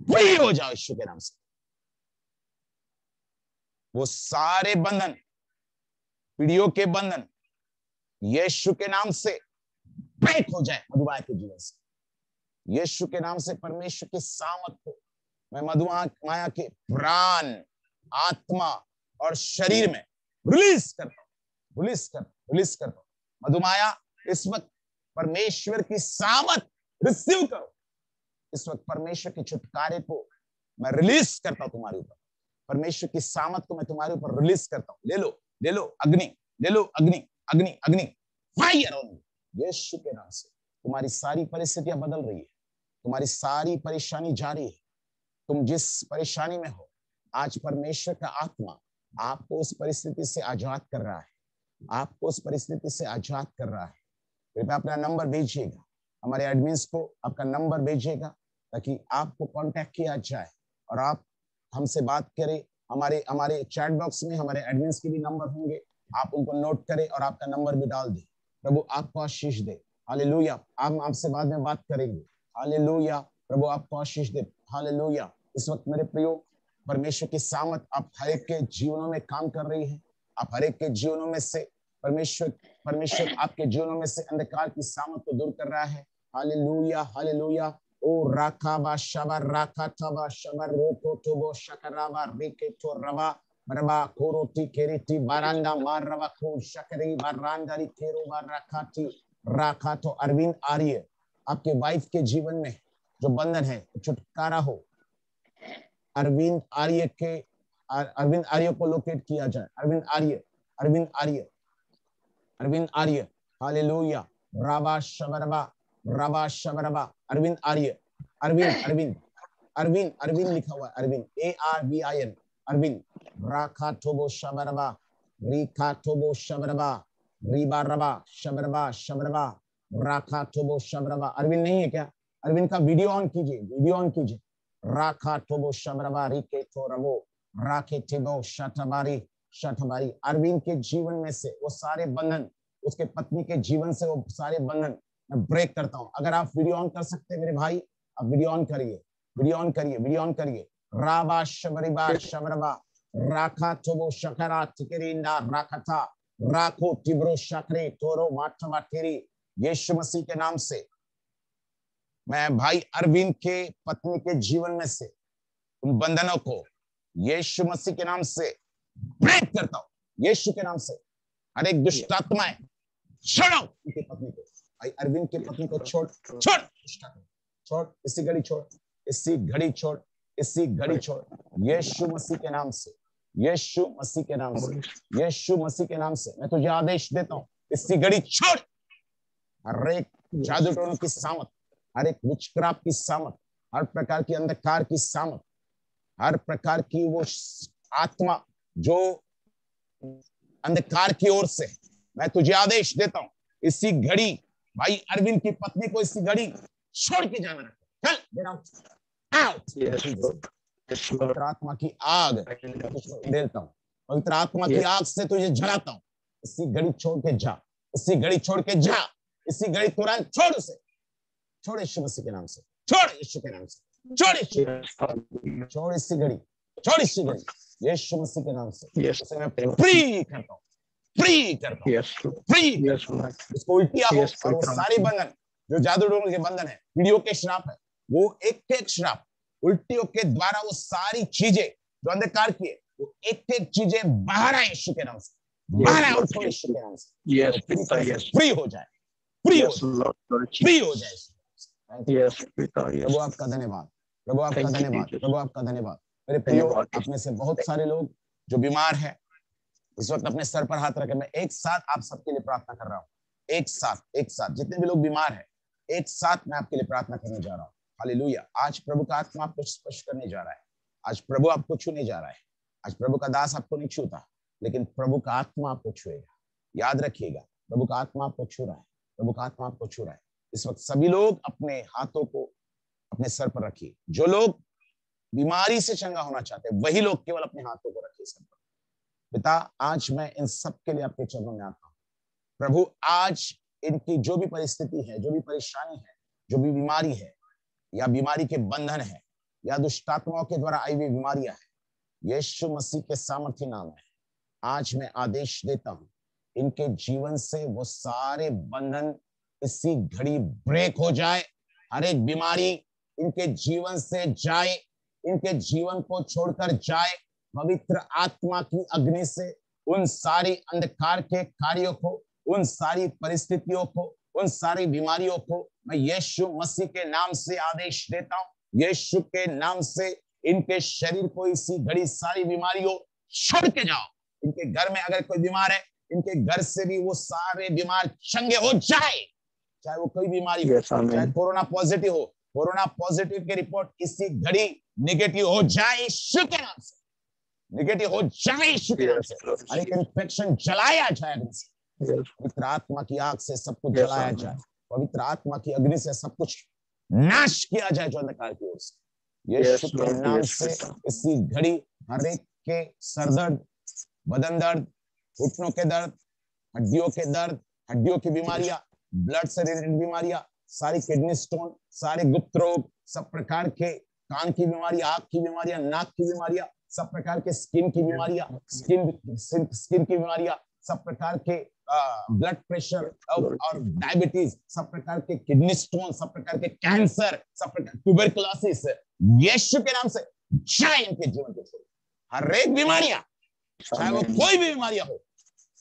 फ्री हो जाओ यीशु के नाम से। वो सारे बंधन, पीढ़ियों के बंधन यीशु के नाम से ब्रेक हो जाए मधुमाया के जीवन से। यीशु के नाम से परमेश्वर की सामर्थ को मैं मधुमाया के प्राण, आत्मा और शरीर में रिलीज करता हूं, रिलीज करता हूं। मधुमाया इस वक्त परमेश्वर की सामर्थ रिसीव करो। इस वक्त परमेश्वर के छुटकारे को मैं रिलीज करता हूं तुम्हारे ऊपर। परमेश्वर की सामर्थ को मैं तुम्हारे ऊपर रिलीज करता हूं। ले लो, ले लो अग्नि, ले लो अग्नि, अग्नि अग्नि, फायर ऑन मी यीशु के नाम से। तुम्हारी सारी परिस्थितियां बदल रही है, तुम्हारी सारी परेशानी जा रही है। तुम जिस परेशानी में हो, आज परमेश्वर का आत्मा आपको उस परिस्थिति से आजाद कर रहा है, आपको उस परिस्थिति से आजाद कर रहा है। कृपया अपना नंबर भेजिएगा, हमारे एडमिन्स को आपका नंबर भेजिएगा ताकि आपको कांटेक्ट किया जाए और आप हमसे बात करें। हमारे चैट बॉक्स में हमारे एडमिन्स के भी नंबर होंगे, आप उनको नोट करें और आपका नंबर भी डाल दें। प्रभु आपको आशीष दे। हालेलुया। आप आपसे बाद में बात करेंगे। हालेलुया। प्रभु आपको आशीष दे। हालेलुया। इस वक्त मेरे प्रियो, परमेश्वर की सामर्थ आप हर एक के जीवनों में काम कर रही है। आप हर एक के जीवनों में से परमेश्वर आपके जीवनों में से अंधकार की सामर्थ को दूर कर रहा है। Hallelujah hallelujah. ओ राखा बा शबर राखा तबा शबर रोको तोबो शकरावा रेके तो रवा रवा कोरोटी केरीटी बारांडा मार रवा को शकरी बारांडारी केरो बार राखाटी राखा। तो अरविंद आर्य, आपके वाइफ के जीवन में जो बंधन है छुटकारा हो। अरविंद आर्य को लोकेट किया जाए। अरविंद आर्य हालेलुया। राबा शबरबा अरविंद आर्य, अरविंद लिखा हुआ है, अरविंद ARVIN, अरविंद राखा ठोबो शबरबा रीखा ठोबो शबरबा रीबा रबा शबरबा राखा ठोबो शबरबा। अरविंद नहीं है क्या? अरविंद का वीडियो ऑन कीजिए। राखा ठोबो शबरबा रीके ठोरबो राखे ठेबो शठबारी। अरविंद के जीवन में से वो सारे बंधन, उसके पत्नी के जीवन से वो सारे बंधन मैं ब्रेक करता हूं। अगर आप वीडियो ऑन कर सकते हैं मेरे भाई, आप वीडियो ऑन करिए। राबा शबरिबा शबरबा राखा ठोबो शकरा टिकरिंदा राखता राखो टिब्रो शकरे तोरो माठवा तेरी। यीशु मसीह के नाम से मैं भाई अरविंद के पत्नी के जीवन में से उन बंधनों को यीशु मसीह के नाम से ब्रेक करता हूं। यीशु के नाम से हर एक दुष्ट आत्माएं छोड़ो उनकी पत्नी को। भाई अरविंद की पत्नी को छोड़, इसी घड़ी छोड़ यीशु मसीह के नाम से, यीशु मसीह के नाम से मैं तुझे आदेश देता हूं, इसी घड़ी छोड़। हर एक जादू टोनों की सामत, हर एक विचक्राप की सामत, हर प्रकार की अंधकार की सामत, हर प्रकार की वो आत्मा जो अंधकार की ओर से, मैं तुझे आदेश देता हूं, इसी घड़ी भाई अरविंद की पत्नी को इसी घड़ी छोड़ के जाना रखो। पवित्र आत्मा की आग देता हूं, पवित्र आत्मा की आग से तुझे जलाता हूं। इसी घड़ी छोड़ के जा, इसी घड़ी तुरंत छोड़ उसे। छोड़ यीशु मसीह के नाम से, छोड़ इसी घड़ी यीशु मसीह के नाम से उसे मैं फ्री करता हूँ। उसको उल्टिया हो और वो सारे बंधन जो जादू टोने के बंधन है, पीढ़ियों के श्राप है, वो एक श्राप उल्टियों के द्वारा वो सारी चीजें जो अंधकार की है वो एक एक चीजें बाहर आए यीशु के नाम से, बाहर आए उठो यीशु के नाम से, पूरी तरह से फ्री हो जाए, फ्री हो जाए, फ्री हो जाए। प्रभु आपका धन्यवाद, प्रभु आपका धन्यवाद, प्रभु आपका धन्यवाद। मेरे प्रियो, आप में से बहुत सारे लोग जो बीमार है इस वक्त अपने सर पर हाथ रखे, मैं एक साथ आप सबके लिए प्रार्थना कर रहा हूँ। एक साथ जितने भी लोग बीमार हैं, एक साथ मैं आपके लिए प्रार्थना करने जा रहा हूँ। हालेलुया। आज प्रभु का आत्मा आपको स्पर्श करने जा रहा है, आज प्रभु आपको छूने जा रहा है। आज प्रभु का दास आपको नहीं छूता, लेकिन प्रभु का आत्मा आपको छुएगा। याद रखिएगा, प्रभु का आत्मा आपको छू रहा है, प्रभु का आत्मा आपको छू रहा है। इस वक्त सभी लोग अपने हाथों को अपने सर पर रखिए। जो लोग बीमारी से चंगा होना चाहते हैं वही लोग केवल अपने हाथों को रखिए सर पर। पिता, आज मैं इन सब के लिए आपके चरणों में आता हूँ। प्रभु, आज इनकी जो भी परिस्थिति है, जो भी परेशानी है, जो भी बीमारी है या बीमारी के बंधन है या दुष्टात्माओं के द्वारा आई हुई बीमारियां है, यीशु मसीह के सामर्थ्य नाम में आज मैं आदेश देता हूं, इनके जीवन से वो सारे बंधन इसी घड़ी ब्रेक हो जाए। हर एक बीमारी इनके जीवन से जाए, इनके जीवन को छोड़कर जाए। पवित्र आत्मा की अग्नि से उन सारी अंधकार के कार्यों को, उन सारी परिस्थितियों को, उन सारी बीमारियों को मैं यीशु मसीह के नाम से आदेश देता हूं। यीशु के नाम से इनके शरीर को इसी घड़ी सारी बीमारियों छोड़ के जाओ। इनके घर में अगर कोई बीमार है, इनके घर से भी वो सारे बीमार चंगे हो जाए, चाहे वो कोई बीमारी हो, चाहे कोरोना पॉजिटिव हो, कोरोना पॉजिटिव की रिपोर्ट इसी घड़ी नेगेटिव हो जाए यीशु के नाम से, नेगेटिव हो जाए यीशु के नाम से। हर एक इन्फेक्शन जलाया जाए, पवित्र आत्मा की आग से सब कुछ जलाया जाए, पवित्र आत्मा की अग्नि से सब कुछ नाश किया जाए जो अंधकार की ओर से। यीशु के नाम से इसी घड़ी हर एक के सरदर्द, बदन दर्द, घुटनों के दर्द, हड्डियों के दर्द, हड्डियों की बीमारियां, ब्लड से रिलेटेड बीमारियां, सारी किडनी स्टोन, सारे गुप्त रोग, सब प्रकार के कान की बीमारियां, आंख की बीमारियां, नाक की बीमारियां, सब प्रकार के स्किन की बीमारियां, स्किन की बीमारियां, सब प्रकार के ब्लड प्रेशर और डायबिटीज, सब प्रकार के किडनी स्टोन, सब प्रकार के कैंसर, सब प्रकार ट्यूबरकुलोसिस, यीशु के नाम से जाए इनके जीवन के छोड़। हर एक बीमारियां, चाहे वो कोई भी बीमारियां हो,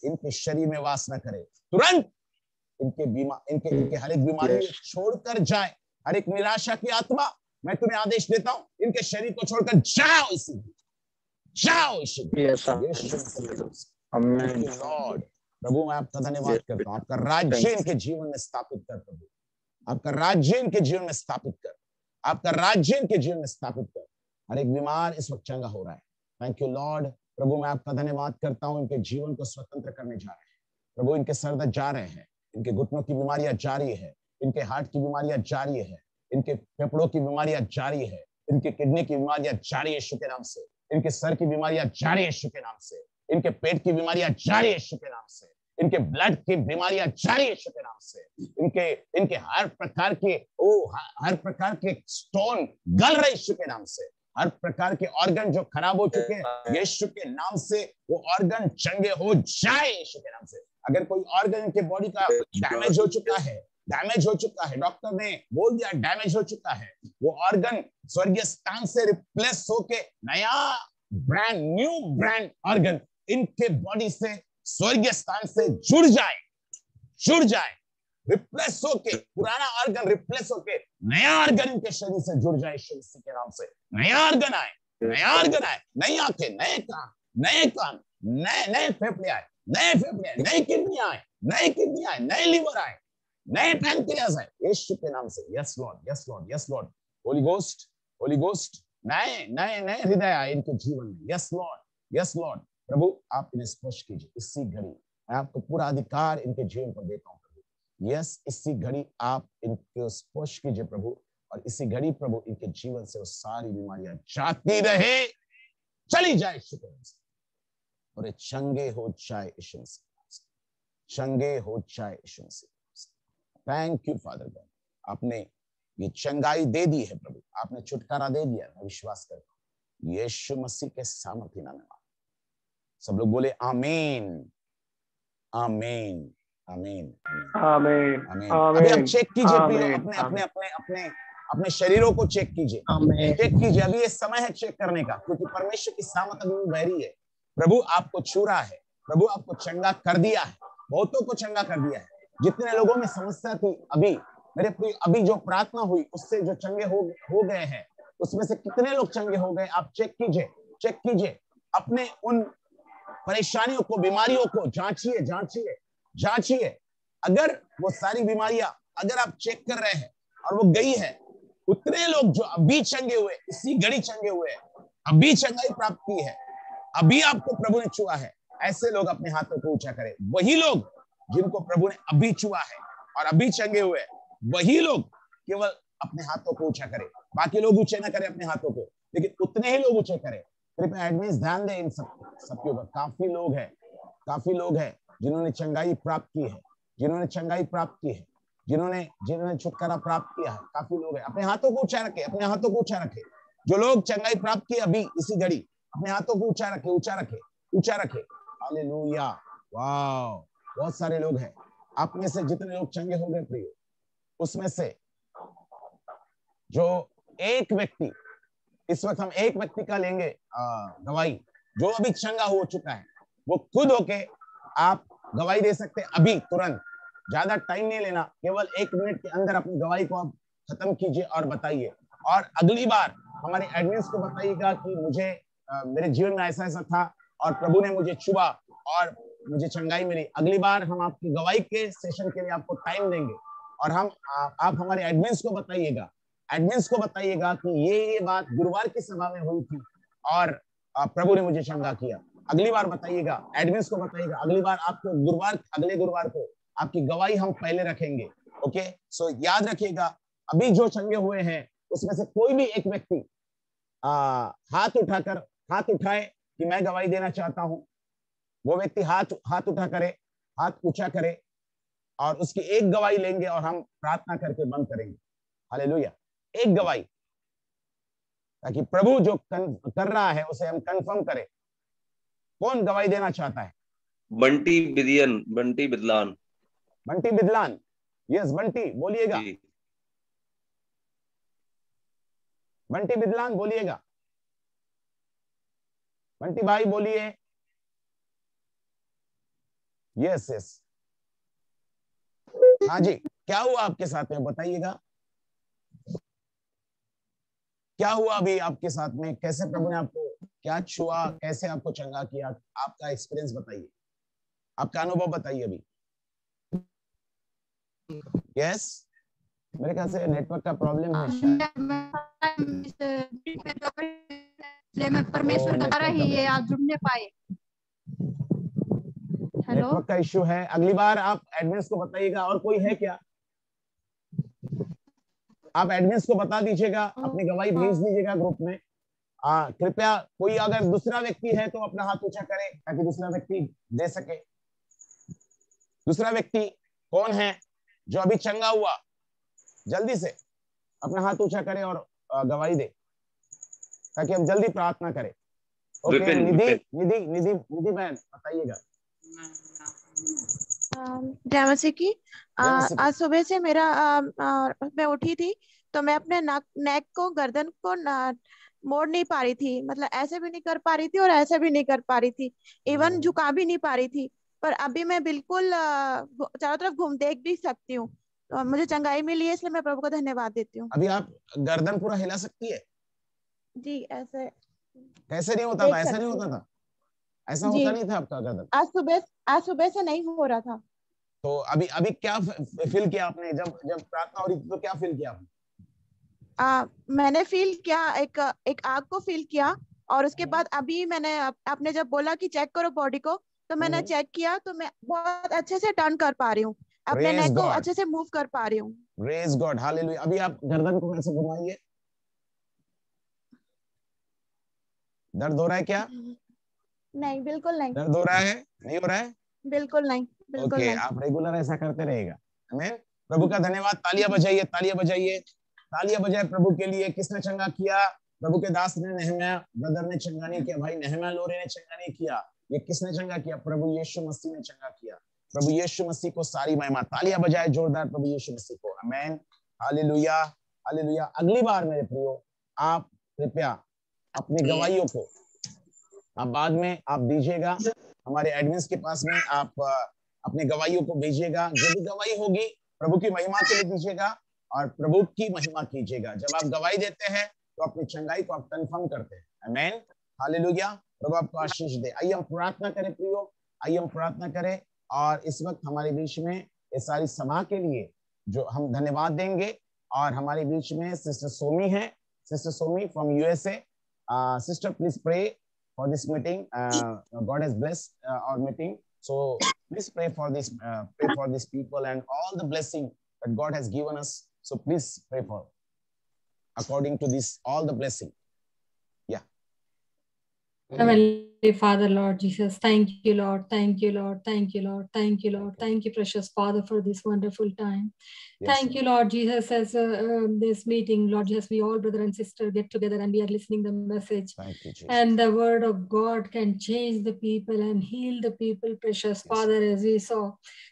इनके शरीर में वास न करे। तुरंत इनके हर एक बीमारी छोड़कर जाए। हर एक निराशा की आत्मा, मैं तुम्हें आदेश देता हूं, इनके शरीर को छोड़कर जाओ, इसी जाओ लॉर्ड। प्रभु, मैं आपका धन्यवाद करता हूं। आपका राज्य इनके जीवन में स्थापित कर प्रभु, आपका राज्य इनके जीवन में स्थापित कर, आपका राज्य इनके जीवन में स्थापित कर। हर एक बीमार इस वक्त चंगा हो रहा है। Thank you Lord. प्रभु, मैं आपका धन्यवाद करता हूं, इनके जीवन को स्वतंत्र करने जा रहे हैं प्रभु। इनके सरदर्द जा रहे हैं, इनके घुटनों की बीमारियां जारी है, इनके हार्ट की बीमारियां जारी है, इनके फेफड़ों की बीमारियां जारी है, इनके किडनी की बीमारियां जारी है यीशु के नाम से, इनके सर की बीमारियां जारी है यीशु के नाम से, इनके पेट की बीमारियां जारी है यीशु के नाम से, इनके ब्लड की बीमारियां जारी है यीशु के नाम से, इनके हर प्रकार के स्टोन गल रहे यीशु के नाम से, हर प्रकार के ऑर्गन जो खराब हो चुके हैं यीशु के नाम से वो ऑर्गन चंगे हो जाए यीशु के नाम से। अगर कोई ऑर्गन इनके बॉडी का डैमेज हो चुका है, डॉक्टर ने बोल दिया डैमेज हो चुका है, वो ऑर्गन स्वर्गीय स्थान से रिप्लेस होके नया न्यू ब्रांड ऑर्गन इनके बॉडी से स्वर्गीय स्थान से जुड़ जाए, रिप्लेस होके, पुराना ऑर्गन रिप्लेस होके नया ऑर्गन इनके शरीर से जुड़ जाए यीशु मसीह के नाम से। नया ऑर्गन आए, नई आंखें, नए कान, नए फेफड़े आए, नई किडनियां आए, नए लिवर आए, नए पैनक्रियास आए यीशु के नाम से। यस लॉर्ड, होली गोस्ट, नए हृदय आए इनके जीवन में। यस लॉर्ड, प्रभु आप इन्हें स्पर्श कीजिए इसी घड़ी। मैं आपको पूरा अधिकार इनके जीवन पर देता हूं प्रभु। यस, इसी घड़ी आप इनको स्पर्श कीजिए प्रभु, और इसी घड़ी प्रभु इनके जीवन से वो सारी बीमारियां जाती रहे, चली जाए यीशु के नाम से, और ये चंगे हो जाए यीशु मसीह, चंगे हो जाए यीशु मसीह। थैंक यू फादर गॉड, आपने ये चंगाई दे दी है प्रभु, आपने छुटकारा दे दिया। मैं विश्वास करता हूँ यीशु मसीह के सामर्थ्य नाम में। सब लोग बोले आमीन, आमीन, आमीन, आमीन, आमीन। अभी आप चेक कीजिए प्रियो, अपने अपने शरीरों को चेक कीजिए, आमीन। चेक कीजिए। अभी ये समय है चेक करने का, क्योंकि परमेश्वर की सामत अभी बहरी है। प्रभु आपको छू रहा है, प्रभु आपको चंगा कर दिया है, बहुतों को चंगा कर दिया है। जितने लोगों में समस्या थी, अभी मेरे प्रिय, अभी जो प्रार्थना हुई उससे जो चंगे हो गए हैं, उसमें से कितने लोग चंगे हो गए, आप चेक कीजिए, चेक कीजिए। अपने उन परेशानियों को, बीमारियों को जांचिए, जांचिए, जांचिए। अगर वो सारी बीमारियां अगर आप चेक कर रहे हैं और वो गई है, उतने लोग जो अभी चंगे हुए, इसी घड़ी चंगे हुए, अभी चंगाई प्राप्त की है, अभी आपको प्रभु ने छुआ है, ऐसे लोग अपने हाथों को ऊंचा करें। वही लोग जिनको प्रभु ने अभी छुआ है और अभी चंगे हुए, वही लोग केवल अपने हाथों को ऊंचा करें। बाकी लोग ऊंचे ना करें अपने हाथों को, लेकिन उतने ही लोग ऊंचे करें। कृपया एडमिन्स ध्यान दें इन सबके ऊपर। काफी लोग हैं जिन्होंने चंगाई प्राप्त की है, जिन्होंने चंगाई प्राप्त की है, जिन्होंने छुटकारा प्राप्त किया है। काफी लोग हैं। अपने हाथों को ऊंचा रखे, अपने हाथों को ऊंचा रखे। जो लोग चंगाई प्राप्त की अभी इसी घड़ी, अपने हाथों को ऊंचा रखे, ऊंचा रखे, ऊंचा रखे। हालेलुया, वाह, बहुत सारे लोग हैं। आप में से जितने लोग चंगे हो गए प्रिय, उसमें से जो एक व्यक्ति, इस वक्त हम एक व्यक्ति का लेंगे गवाही, जो अभी चंगा हो चुका है, वो खुद होके आप गवाही दे सकते हैं अभी, तुरंत। ज्यादा टाइम नहीं लेना, केवल 1 मिनट के अंदर अपनी गवाही को आप खत्म कीजिए और बताइए। और अगली बार हमारे एडमिन्स को बताइएगा कि मुझे मेरे जीवन में ऐसा ऐसा था और प्रभु ने मुझे छुआ और मुझे चंगाई मिली। अगली बार हम आपकी गवाही के सेशन के लिए आपको टाइम देंगे और आप हमारे एडमिन्स को बताइएगा, एडमिन्स को बताइएगा कि ये बात गुरुवार की सभा में हुई थी और प्रभु ने मुझे चंगा किया। अगली बार बताइएगा, एडमिन्स को बताइएगा। अगली बार आपको अगले गुरुवार को आपकी गवाही हम पहले रखेंगे। ओके, सो याद रखिएगा, अभी जो चंगे हुए हैं उसमें से कोई भी एक व्यक्ति हाथ उठाए कि मैं गवाही देना चाहता हूं। वो व्यक्ति हाथ उठा करे, हाथ ऊंचा करे और उसकी एक गवाही लेंगे और हम प्रार्थना करके बंद करेंगे। हालेलुया, एक गवाही, ताकि प्रभु जो कर रहा है उसे हम कंफर्म करें। कौन गवाही देना चाहता है? बंटी बिदलान। बंटी बिदलान, यस बंटी बोलिएगा। बंटी बिदलान बोलिएगा, बंटी भाई बोलिए। यस यस, हाँ जी, क्या हुआ आपके साथ में बताइएगा, क्या हुआ अभी आपके साथ में? कैसे प्रभु ने आपको क्या छुआ, कैसे आपको चंगा किया? आपका एक्सपीरियंस बताइए, आपका अनुभव बताइए अभी। यस, मेरे ख्याल से नेटवर्क का प्रॉब्लम है शायद। मैं परमेश्वर का रहा ही है, आप जुड़ने पाए। नेटवर्क का इश्यू है। अगली बार आप एडमिन्स को बताइएगा। और कोई है क्या? आप एडमिन्स को बता दीजिएगा, अपनी गवाही भेज दीजिएगा ग्रुप में। कृपया कोई अगर दूसरा व्यक्ति है तो अपना हाथ ऊंचा करे ताकि दूसरा व्यक्ति दे सके। दूसरा व्यक्ति कौन है जो अभी चंगा हुआ? जल्दी से अपना हाथ ऊंचा करे और गवाही दे ताकि हम जल्दी प्रार्थना करें। ओके, निधि बहन बताइएगा। जय मसीह की। आज सुबह से मेरा मैं उठी थी तो मैं अपने नेक को, गर्दन को मोड़ नहीं पा रही थी। मतलब ऐसे भी नहीं कर पा रही थी और ऐसे भी नहीं कर पा रही थी, इवन झुका भी नहीं पा रही थी। पर अभी मैं बिल्कुल चारों तरफ घूम देख भी सकती हूँ। तो मुझे चंगाई मिली है, इसलिए मैं प्रभु को धन्यवाद देती हूँ। अभी आप गर्दन पूरा हिला सकती है? जी, ऐसे कैसे नहीं होता था? ऐसा नहीं होता था? ऐसा होता नहीं था आपका गर्दन? आज सुबह से नहीं हो रहा था। तो अभी क्या फील किया आपने? जब प्रार्थना हो रही थी तो क्या फील किया आपने? मैंने फील किया, एक आग को फील किया। और उसके बाद अभी मैंने आपने जब बोला कि चेक करो बॉडी को, तो मैंने चेक किया तो मैं बहुत अच्छे से टर्न कर पा रही हूँ, अपने नेक को अच्छे से मूव कर पा रही हूँ। Praise God, hallelujah. अभी आप गर्दन को कैसे घुमाइए? दर्द हो रहा है क्या? नहीं, बिल्कुल नहीं। दर्द हो रहा है? नहीं हो रहा है? बिल्कुल नहीं, बिल्कुल नहीं। आप रेगुलर ऐसा करते रहेगा। आमीन। प्रभु का धन्यवाद। तालियां बजाइए, तालियां बजाइए, तालियां बजाए प्रभु के लिए। किसने चंगा किया? प्रभु के दास ने, नेहमिया ब्रदर ने चंगा नहीं किया, भाई नेहमिया लोरे ने चंगा नहीं किया। ये किसने चंगा किया? प्रभु यीशु मसीह ने चंगा किया। प्रभु यीशु मसीह को सारी महिमा। तालियां बजाए जोरदार प्रभु यीशु मसीह को। आमीन, हालेलुया, हालेलुया। अगली बार मेरे प्रियो आप कृपया अपनी गवाहियों को आप बाद में आप दीजिएगा, हमारे एडमिन्स के पास में आप अपनी गवाहियों को भेजिएगा। जो भी गवाही होगी प्रभु की महिमा के लिए दीजिएगा और प्रभु की महिमा कीजिएगा। जब आप गवाही देते हैं तो अपनी चंगाई को आप कंफर्म करते हैं। आमीन, हालेलुया। प्रभु आपको आशीष दे। आइए हम प्रार्थना करें प्रियो, आइए हम प्रार्थना करें। और इस वक्त हमारे बीच में इस सारी सभा के लिए जो हम धन्यवाद देंगे। और हमारे बीच में सिस्टर सोमी है, sister Somi from USA. Sister please pray for this meeting. God has blessed our meeting, so please pray for these people and all the blessing that God has given us. So please pray for according to this all the blessing. Yeah. Heavenly Father, Lord Jesus, thank you, Lord, thank you, Lord, thank you, Lord, thank you, Lord, thank you, precious Father, for this wonderful time. Yes, Thank you, Lord Jesus, as this meeting, Lord Jesus, we all brother and sister get together and we are listening the message. Thank you, Jesus. And the word of God can change the people and heal the people, precious Father, as we saw.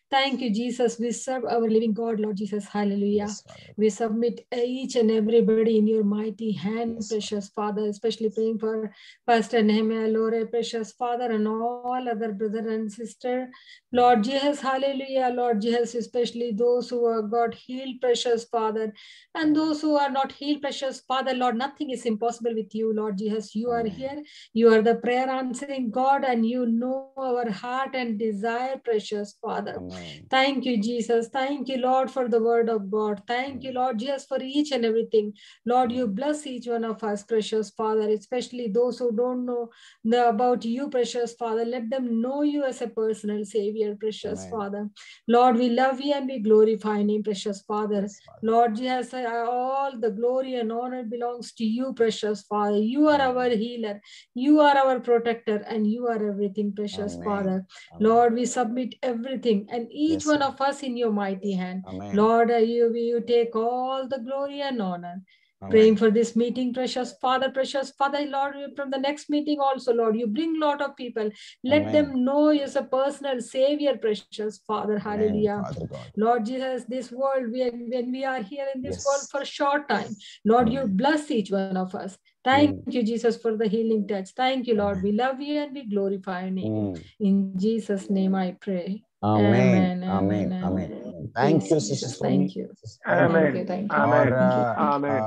Thank you, Jesus. We serve our living God, Lord Jesus. Hallelujah. Yes, Father. We submit each and everybody in your mighty hand, Yes, precious Father, especially praying for Pastor Nehemiah Lore, precious Father, and all other brother and sister. Lord Jesus, hallelujah. Lord Jesus, especially those who are God healed, precious Father, and those who are not healed, precious Father. Lord, nothing is impossible with you, Lord Jesus. You are Amen. here. You are the prayer answering God, and you know our heart and desire, precious Father. Amen. Thank you, Jesus. Thank you, Lord, for the word of God. Thank you, Lord, Jesus, for each and everything. Lord, you bless each one of us, precious Father, especially those who don't know about you, precious Father. Let them know you as a personal Savior, precious Amen. Father. Lord, we love you and we glorify your name, precious Father. Yes, Father. Lord Jesus, all the glory and honor belongs to you, precious Father. You are our healer. You are our protector, and you are everything, precious Amen. Father. Amen. Lord, we submit everything and each Yes, one Lord. of us in your mighty hand. Amen. Lord, you take all the glory and honor. Amen. Praying for this meeting, precious Father, Lord, from the next meeting also, Lord, you bring a lot of people. Let Amen. them know you as a personal Savior, precious Father. Amen, Hallelujah. Father God. Lord Jesus, this world, when we are here in this Yes. world for a short time, Lord, you Amen. bless each one of us. Thank you, Jesus, for the healing touch. Thank you, Lord. We love you and we glorify your name. In Jesus' name I pray. Amen. Amen. Amen. Amen. Amen. Amen. Thank Praise you, Jesus. Sister Thank Somi. you. Thank you. Thank you. Thank you. और Thank you.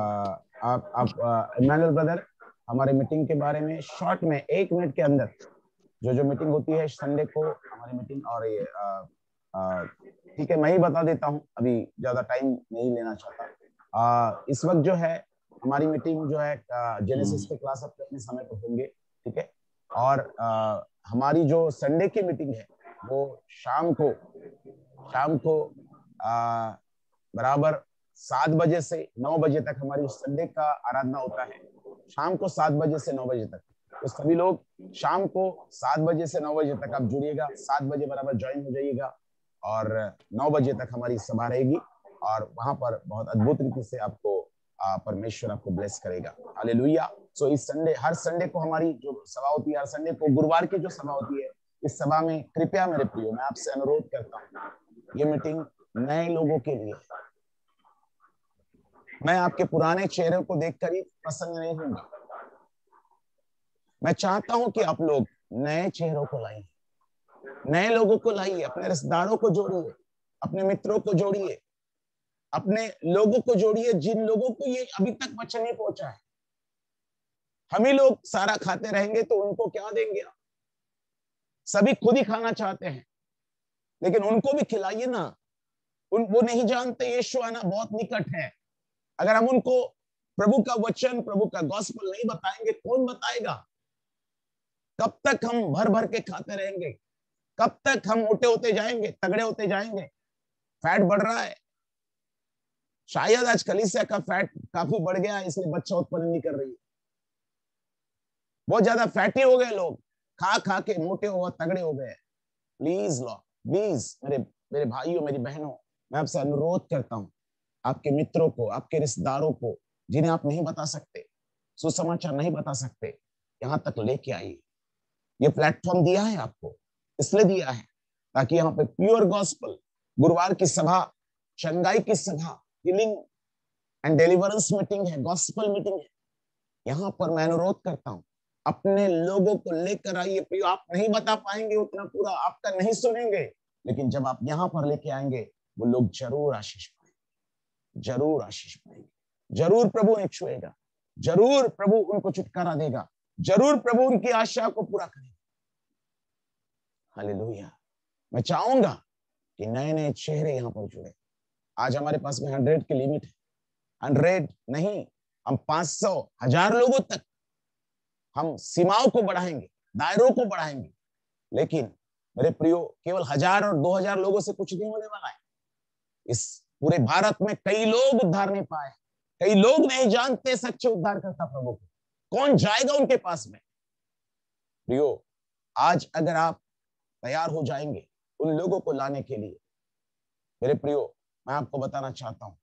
आप Emmanuel brother हमारे meeting के बारे में short में 1 minute के अंदर जो मीटिंग होती है संडे को हमारी मीटिंग, और ये ठीक है मैं ही बता देता हूँ, अभी ज्यादा टाइम नहीं लेना चाहता। इस वक्त जो है हमारी मीटिंग जो है जेनेसिस के क्लास अपने समय पर होंगे, ठीक है। और हमारी जो संडे की मीटिंग है वो शाम को बराबर 7 बजे से 9 बजे तक हमारी संडे का आराधना होता है। शाम को 7 बजे से 9 बजे तक, तो सभी लोग शाम को 7 बजे से 9 बजे तक आप जुड़िएगा। 7 बजे बराबर ज्वाइन हो जाइएगा और 9 बजे तक हमारी सभा रहेगी और वहां पर बहुत अद्भुत रीति से आपको परमेश्वर आपको ब्लेस करेगा। हालेलुया। सो इस संडे, हर संडे को हमारी जो सभा होती है, हर संडे को गुरुवार की जो सभा होती है, इस सभा में कृपया मेरे प्रियो मैं आपसे अनुरोध करता हूँ, ये मीटिंग नए लोगों के लिए। मैं आपके पुराने चेहरे को देखकर ही प्रसन्न नहीं हूंगा। मैं चाहता हूं कि आप लोग नए चेहरों को लाइए, नए लोगों को लाइए, अपने रिश्तेदारों को जोड़िए, अपने मित्रों को जोड़िए, अपने लोगों को जोड़िए जिन लोगों को ये अभी तक वचन नहीं पहुंचा है। हम ही लोग सारा खाते रहेंगे तो उनको क्या देंगे? सभी खुद ही खाना चाहते हैं, लेकिन उनको भी खिलाइए ना। वो नहीं जानते यीशु आना बहुत निकट है। अगर हम उनको प्रभु का वचन, प्रभु का गॉस्पेल नहीं बताएंगे, कौन बताएगा? कब तक हम भर भर के खाते रहेंगे? कब तक हम मोटे होते जाएंगे, तगड़े होते जाएंगे? फैट बढ़ रहा है। शायद आज कलीसिया का फैट काफी बढ़ गया है, इसलिए बच्चा उत्पन्न नहीं कर रही है। बहुत ज्यादा फैटी हो गए लोग, खा खा के मोटे हो तगड़े हो गए। प्लीज लॉर्ड, प्लीज मेरे भाइयों, मेरी बहनों, मैं आपसे अनुरोध करता हूं, आपके मित्रों को, आपके रिश्तेदारों को जिन्हें आप नहीं बता सकते, सुसमाचार नहीं बता सकते, यहां तक लेके आइए। ये प्लेटफॉर्म दिया है आपको, इसलिए दिया है ताकि यहाँ पे प्योर गॉस्पेल, गुरुवार की सभा, चंगाई की सभा, हीलिंग एंड डिलीवरेंस मीटिंग है, गॉस्पेल मीटिंग है। यहाँ पर मैं अनुरोध करता हूँ, अपने लोगों को लेकर आइए प्रियो। आप नहीं बता पाएंगे उतना पूरा, आपका नहीं सुनेंगे, लेकिन जब आप यहाँ पर लेके आएंगे वो लोग जरूर आशीष पाएंगे, जरूर आशीष पाएंगे, जरूर प्रभु उन्हें छुएगा, जरूर प्रभु उनको छुटकारा देगा, जरूर प्रभु उनकी आशा को पूरा करेगा। हालेलुया। मैं चाहूंगा कि नए नए चेहरे यहाँ पर जुड़े। आज हमारे पास में 100 की लिमिट है, 100 नहीं, हम 500, 1000 लोगों तक हम सीमाओं को बढ़ाएंगे, दायरों को बढ़ाएंगे। लेकिन मेरे प्रियो, केवल 1000 और 2000 लोगों से कुछ नहीं होने वाला है। इस पूरे भारत में कई लोग उद्धार नहीं पाए, कई लोग नहीं जानते सच्चे उद्धार करता प्रभु को। कौन जाएगा उनके पास में? प्रियो, आज अगर आप तैयार हो जाएंगे उन लोगों को लाने के लिए, मेरे प्रियो, मैं आपको बताना चाहता हूं,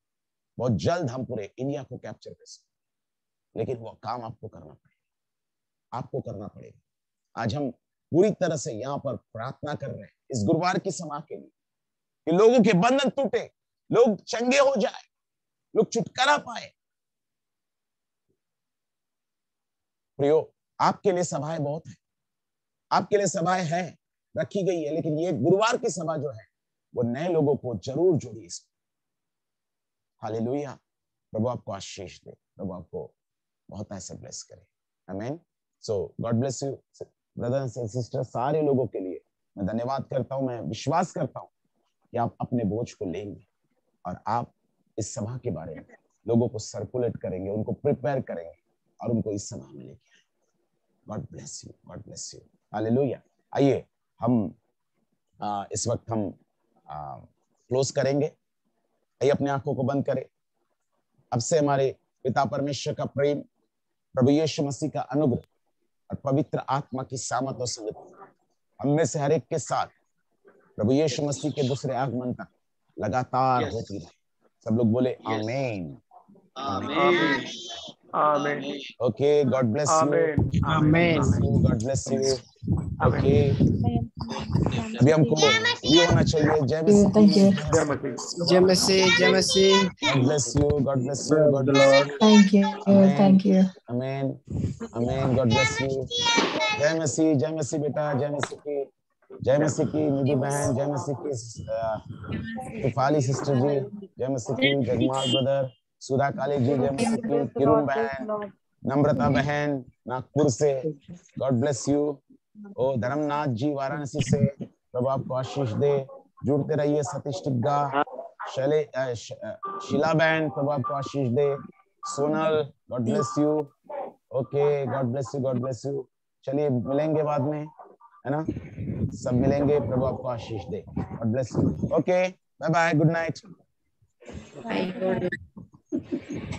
बहुत जल्द हम पूरे इंडिया को कैप्चर कर सकते, लेकिन वो काम आपको करना पड़ेगा, आपको करना पड़ेगा। आज हम पूरी तरह से यहाँ पर प्रार्थना कर रहे हैं इस गुरुवार की सभा के लिए कि लोगों के बंधन टूटे, लोग चंगे हो जाए, लोग छुटकारा पाए। प्रियो, आपके लिए सभाएं बहुत है, आपके लिए सभाएं है, रखी गई है, लेकिन ये गुरुवार की सभा जो है वो नए लोगों को जरूर जोड़िए इसमें। हालेलुया। प्रभु आपको आशीष दे, प्रभु आपको बहुत ऐसे ब्लेस करे। आमीन। So God bless you brothers and sisters. सारे लोगों के लिए मैं धन्यवाद करता हूं। मैं विश्वास करता हूं कि आप अपने बोझ को लेंगे और आप इस सभा के बारे में लोगों को सर्कुलेट करेंगे, उनको प्रिपेयर करेंगे और उनको इस सभा में लेके आएंगे। God bless you, God bless you. Hallelujah. आइए हम इस वक्त हम क्लोज करेंगे। आइए अपने आंखों को बंद करें। अब से हमारे पिता परमेश्वर का प्रेम, प्रभु यीशु मसीह का अनुग्रह और पवित्र आत्मा की सामर्थ और संगति हम में से हर एक के साथ प्रभु यीशु मसीह के दूसरे आगमन तक लगातार होती रहे। सब लोग बोले आमीन, आमीन, आमीन। ओके, गॉड ब्लेस यू, आमीन। God bless you. ओके, अभी हमको ये होना चाहिए। जय मसीह, जय मसीह। जय मसीह, जय मसीह। God bless you, God bless you, God bless you. Thank you. Thank you. आमीन, आमीन, गॉड ब्लेस यू। जय मसीह, जय मसीह बेटा, जय मसीह की, जय मसीह की निधि बहन, जय मसीह की शिफाली सिस्टर जी, जय मसीह की जगमाल ब्रदर, सुधा काली जी, जय मसीह की किरुम बहन, नम्रता बहन नागपुर से, गॉड ब्लेस यू। ओ धर्मनाथ जी वाराणसी से, प्रभु आपको आशीष दे। जुड़ते रहिए। सतीश टिग्गा, शीला बहन, प्रभु आपको आशीष दे। Sonal, God bless you. Okay, God bless you, God bless you. चलिए मिलेंगे बाद में, है ना, सब मिलेंगे। प्रभु आपको आशीष दे। God bless you. Okay, bye bye, good night. Bye.